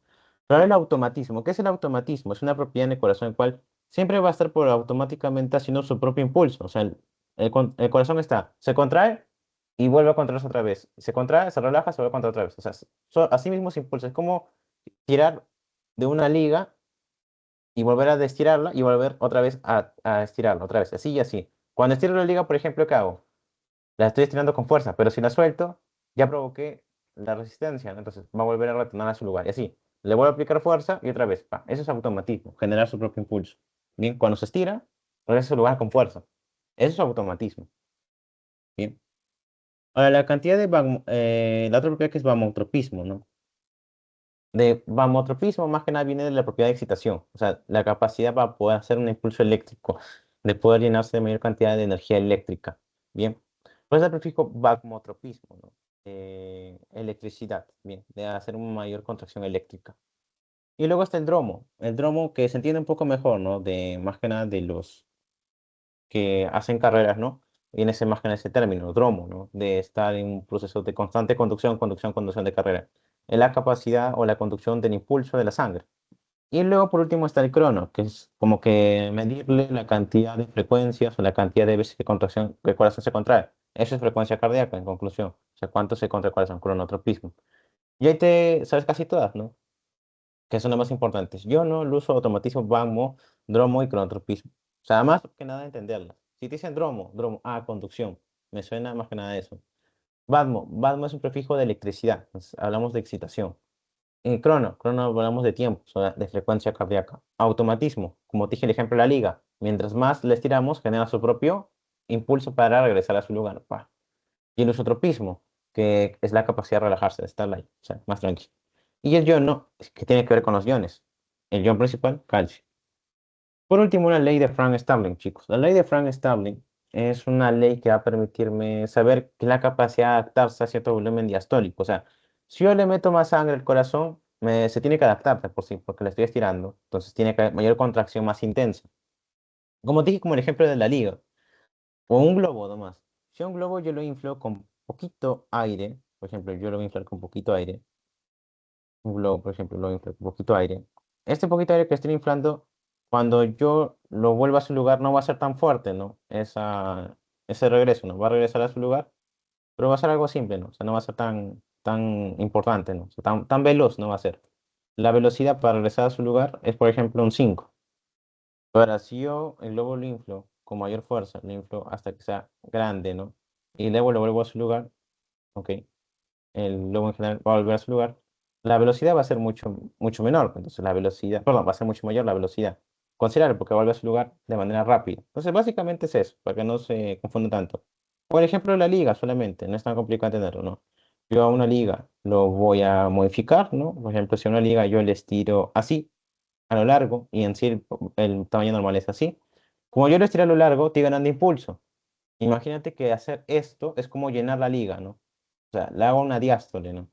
Pero el automatismo, ¿qué es el automatismo? Es una propiedad en el corazón el cual siempre va a estar por automáticamente haciendo su propio impulso. O sea, el corazón se contrae y vuelve a contraerse otra vez. Se contrae, se relaja, se vuelve a contraer otra vez. O sea, así mismo se impulsa. Es como tirar de una liga y volver a estirarla y volver otra vez a estirarla, otra vez, así y así. Cuando estiro la liga, por ejemplo, ¿qué hago? La estoy estirando con fuerza, pero si la suelto, ya provoqué la resistencia, ¿no? Entonces va a volver a retornar a su lugar. Y así, le vuelvo a aplicar fuerza y otra vez. Pa. Eso es automatismo, generar su propio impulso. Bien, cuando se estira, regresa a su lugar con fuerza. Eso es automatismo. Bien. Ahora, la cantidad de... la otra propiedad que es vamotropismo, ¿no? De vamotropismo más que nada viene de la propiedad de excitación. O sea, la capacidad para poder hacer un impulso eléctrico, de poder llenarse de mayor cantidad de energía eléctrica. Bien. Pues el prefijo vagotropismo, ¿no? Electricidad, bien, de hacer una mayor contracción eléctrica. Y luego está el dromo que se entiende un poco mejor, ¿no? De más que nada de los que hacen carreras, ¿no? Viene ese más que nada ese término, dromo, ¿no? De estar en un proceso de constante conducción, conducción, conducción de carrera. Es la capacidad o la conducción del impulso de la sangre. Y luego, por último, está el crono, que es como que medirle la cantidad de frecuencias o la cantidad de veces que el corazón se contrae. Eso es frecuencia cardíaca, en conclusión. O sea, cuánto se contrae el corazón, cronotropismo. Y ahí te sabes casi todas, ¿no? Que son las más importantes. Yo no lo uso automatismo, vamo, dromo y cronotropismo. O sea, más que nada entenderlas. Si te dicen dromo, conducción. Me suena más que nada eso. Vadmo es un prefijo de electricidad. Entonces, hablamos de excitación. Crono hablamos de tiempo, o sea, de frecuencia cardíaca. Automatismo, como te dije el ejemplo de la liga, mientras más le estiramos, genera su propio impulso para regresar a su lugar. Pa. Y el usotropismo, que es la capacidad de relajarse, de estar ahí, o sea, más tranquilo. Y el ion no, que tiene que ver con los iones. El ion principal, calcio. Por último, una ley de Frank-Starling, chicos. La ley de Frank-Starling es una ley que va a permitirme saber que la capacidad de adaptarse a cierto volumen diastólico. O sea, si yo le meto más sangre al corazón, se tiene que adaptar de por sí, porque le estoy estirando. Entonces tiene que haber mayor contracción más intensa. Como dije, como el ejemplo de la liga, o un globo nomás. Si a un globo yo lo inflo con poquito aire, por ejemplo, yo lo voy a inflar con poquito aire, un globo, por ejemplo, lo inflo con poquito aire. Este poquito aire que estoy inflando, cuando yo lo vuelva a su lugar, no va a ser tan fuerte, ¿no? Ese regreso, ¿no? Va a regresar a su lugar, pero va a ser algo simple, ¿no? O sea, no va a ser tan importante, ¿no? O sea, tan veloz no va a ser. La velocidad para regresar a su lugar es, por ejemplo, un 5. Ahora, si yo el globo lo inflo con mayor fuerza, lo inflo hasta que sea grande, ¿no? Y luego lo vuelvo a su lugar, ¿ok? El globo en general va a volver a su lugar, la velocidad va a ser mucho menor. Entonces la velocidad, perdón, va a ser mucho mayor la velocidad. Considerable porque vuelve a su lugar de manera rápida. Entonces básicamente es eso, para que no se confunda tanto. Por ejemplo, la liga solamente, no es tan complicado entenderlo, ¿no? Yo a una liga lo voy a modificar, ¿no? Por ejemplo, si a una liga yo le estiro así, a lo largo, y en sí el tamaño normal es así. Como yo lo estiro a lo largo, estoy ganando impulso. Imagínate que hacer esto es como llenar la liga, ¿no? O sea, le hago una diástole, ¿no?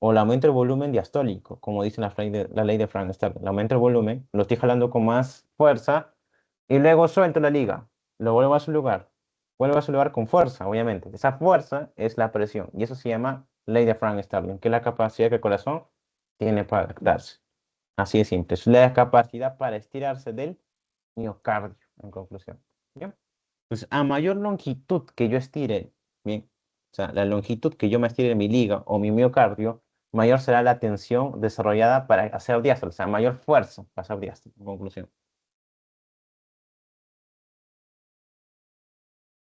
O le aumento el volumen diastólico, como dice la ley de Frank-Starling. Le aumento el volumen, lo estoy jalando con más fuerza y luego suelto la liga, lo vuelvo a su lugar. Vuelvo a su lugar con fuerza, obviamente. Esa fuerza es la presión y eso se llama ley de Frank-Starling, que es la capacidad que el corazón tiene para adaptarse. Así de simple. Es la capacidad para estirarse del miocardio, en conclusión. ¿Bien? Pues a mayor longitud que yo estire, bien, o sea, la longitud que yo me estire mi liga o mi miocardio, mayor será la tensión desarrollada para hacer diástole, o sea, mayor fuerza para hacer diástole, en conclusión.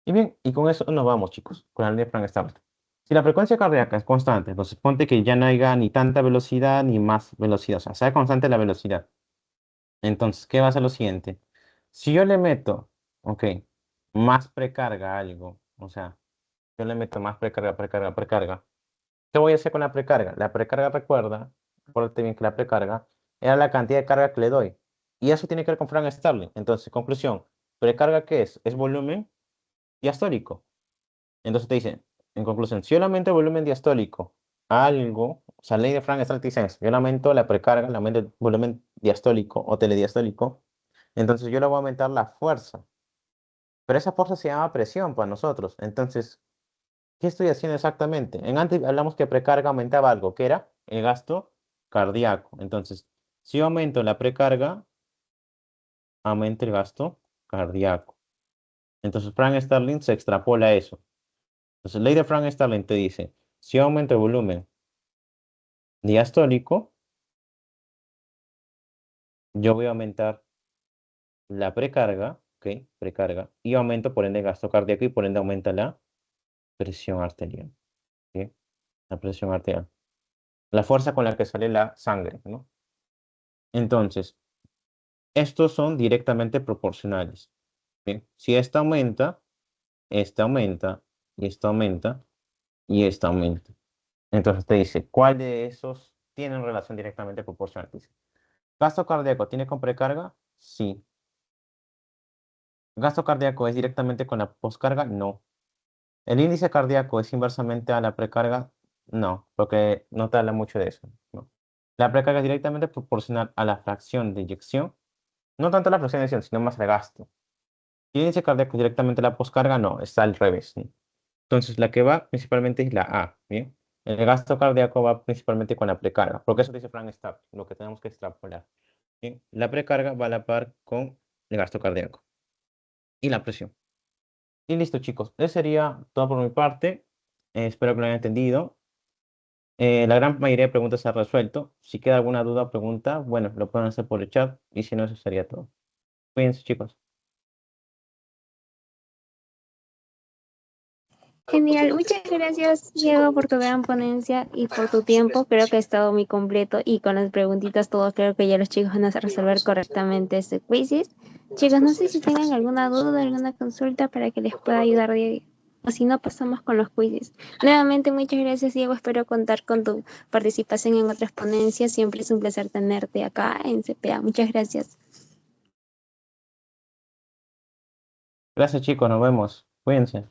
Y bien, y con eso nos vamos, chicos, con la ley de Frank-Starling. Si la frecuencia cardíaca es constante, entonces ponte que ya no haya ni tanta velocidad ni más velocidad, o sea constante la velocidad. Entonces, ¿qué va a ser lo siguiente? Si yo le meto, ok, más precarga a algo, o sea, yo le meto más precarga, precarga, precarga. ¿Qué voy a hacer con la precarga? La precarga, recuerda, acuérdate bien que la precarga era la cantidad de carga que le doy. Y eso tiene que ver con Frank Starling. Entonces, conclusión, ¿precarga qué es? Es volumen diastólico. Entonces te dice, en conclusión, si yo le aumento el volumen diastólico a algo, o sea, la ley de Frank Starling dice eso, yo le aumento la precarga, le aumento el volumen diastólico o telediastólico, entonces yo le voy a aumentar la fuerza. Pero esa fuerza se llama presión para nosotros. Entonces, ¿qué estoy haciendo exactamente? En antes hablamos que precarga aumentaba algo, que era el gasto cardíaco. Entonces, si yo aumento la precarga, aumenta el gasto cardíaco. Entonces, Frank Starling se extrapola eso. Entonces, ley de Frank Starling te dice, si yo aumento el volumen diastólico, yo voy a aumentar la precarga, ¿ok? Precarga, y aumento por ende el gasto cardíaco y por ende aumenta la presión arterial, ¿ok? La presión arterial. La fuerza con la que sale la sangre, ¿no? Entonces, estos son directamente proporcionales. ¿Bien? Si esta aumenta, esta aumenta, y esta aumenta, y esta aumenta. Entonces te dice, ¿cuál de esos tienen relación directamente proporcional? Dice, ¿gasto cardíaco tiene con precarga? Sí. ¿Gasto cardíaco es directamente con la poscarga? No. ¿El índice cardíaco es inversamente a la precarga? No, porque no te habla mucho de eso. No. La precarga es directamente proporcional a la fracción de eyección. No tanto a la fracción de eyección, sino más al gasto. ¿El índice cardíaco es directamente a la poscarga? No, está al revés, ¿sí? Entonces, la que va principalmente es la A, ¿bien? El gasto cardíaco va principalmente con la precarga, porque eso dice Frank Starling, lo que tenemos que extrapolar. ¿Bien? La precarga va a la par con el gasto cardíaco y la presión. Y listo, chicos. Eso sería todo por mi parte. Espero que lo hayan entendido. La gran mayoría de preguntas se ha resuelto. Si queda alguna duda o pregunta, bueno, lo pueden hacer por el chat y si no, eso sería todo. Cuídense, chicos. Genial, muchas gracias Diego por tu gran ponencia y por tu tiempo. Creo que ha estado muy completo y con las preguntitas todos creo que ya los chicos van a resolver correctamente este quiz. Chicos, no sé si tengan alguna duda, alguna consulta para que les pueda ayudar Diego. O si no, pasamos con los quizzes. Nuevamente, muchas gracias Diego. Espero contar con tu participación en otras ponencias. Siempre es un placer tenerte acá en CPA. Muchas gracias. Gracias, chicos. Nos vemos. Cuídense.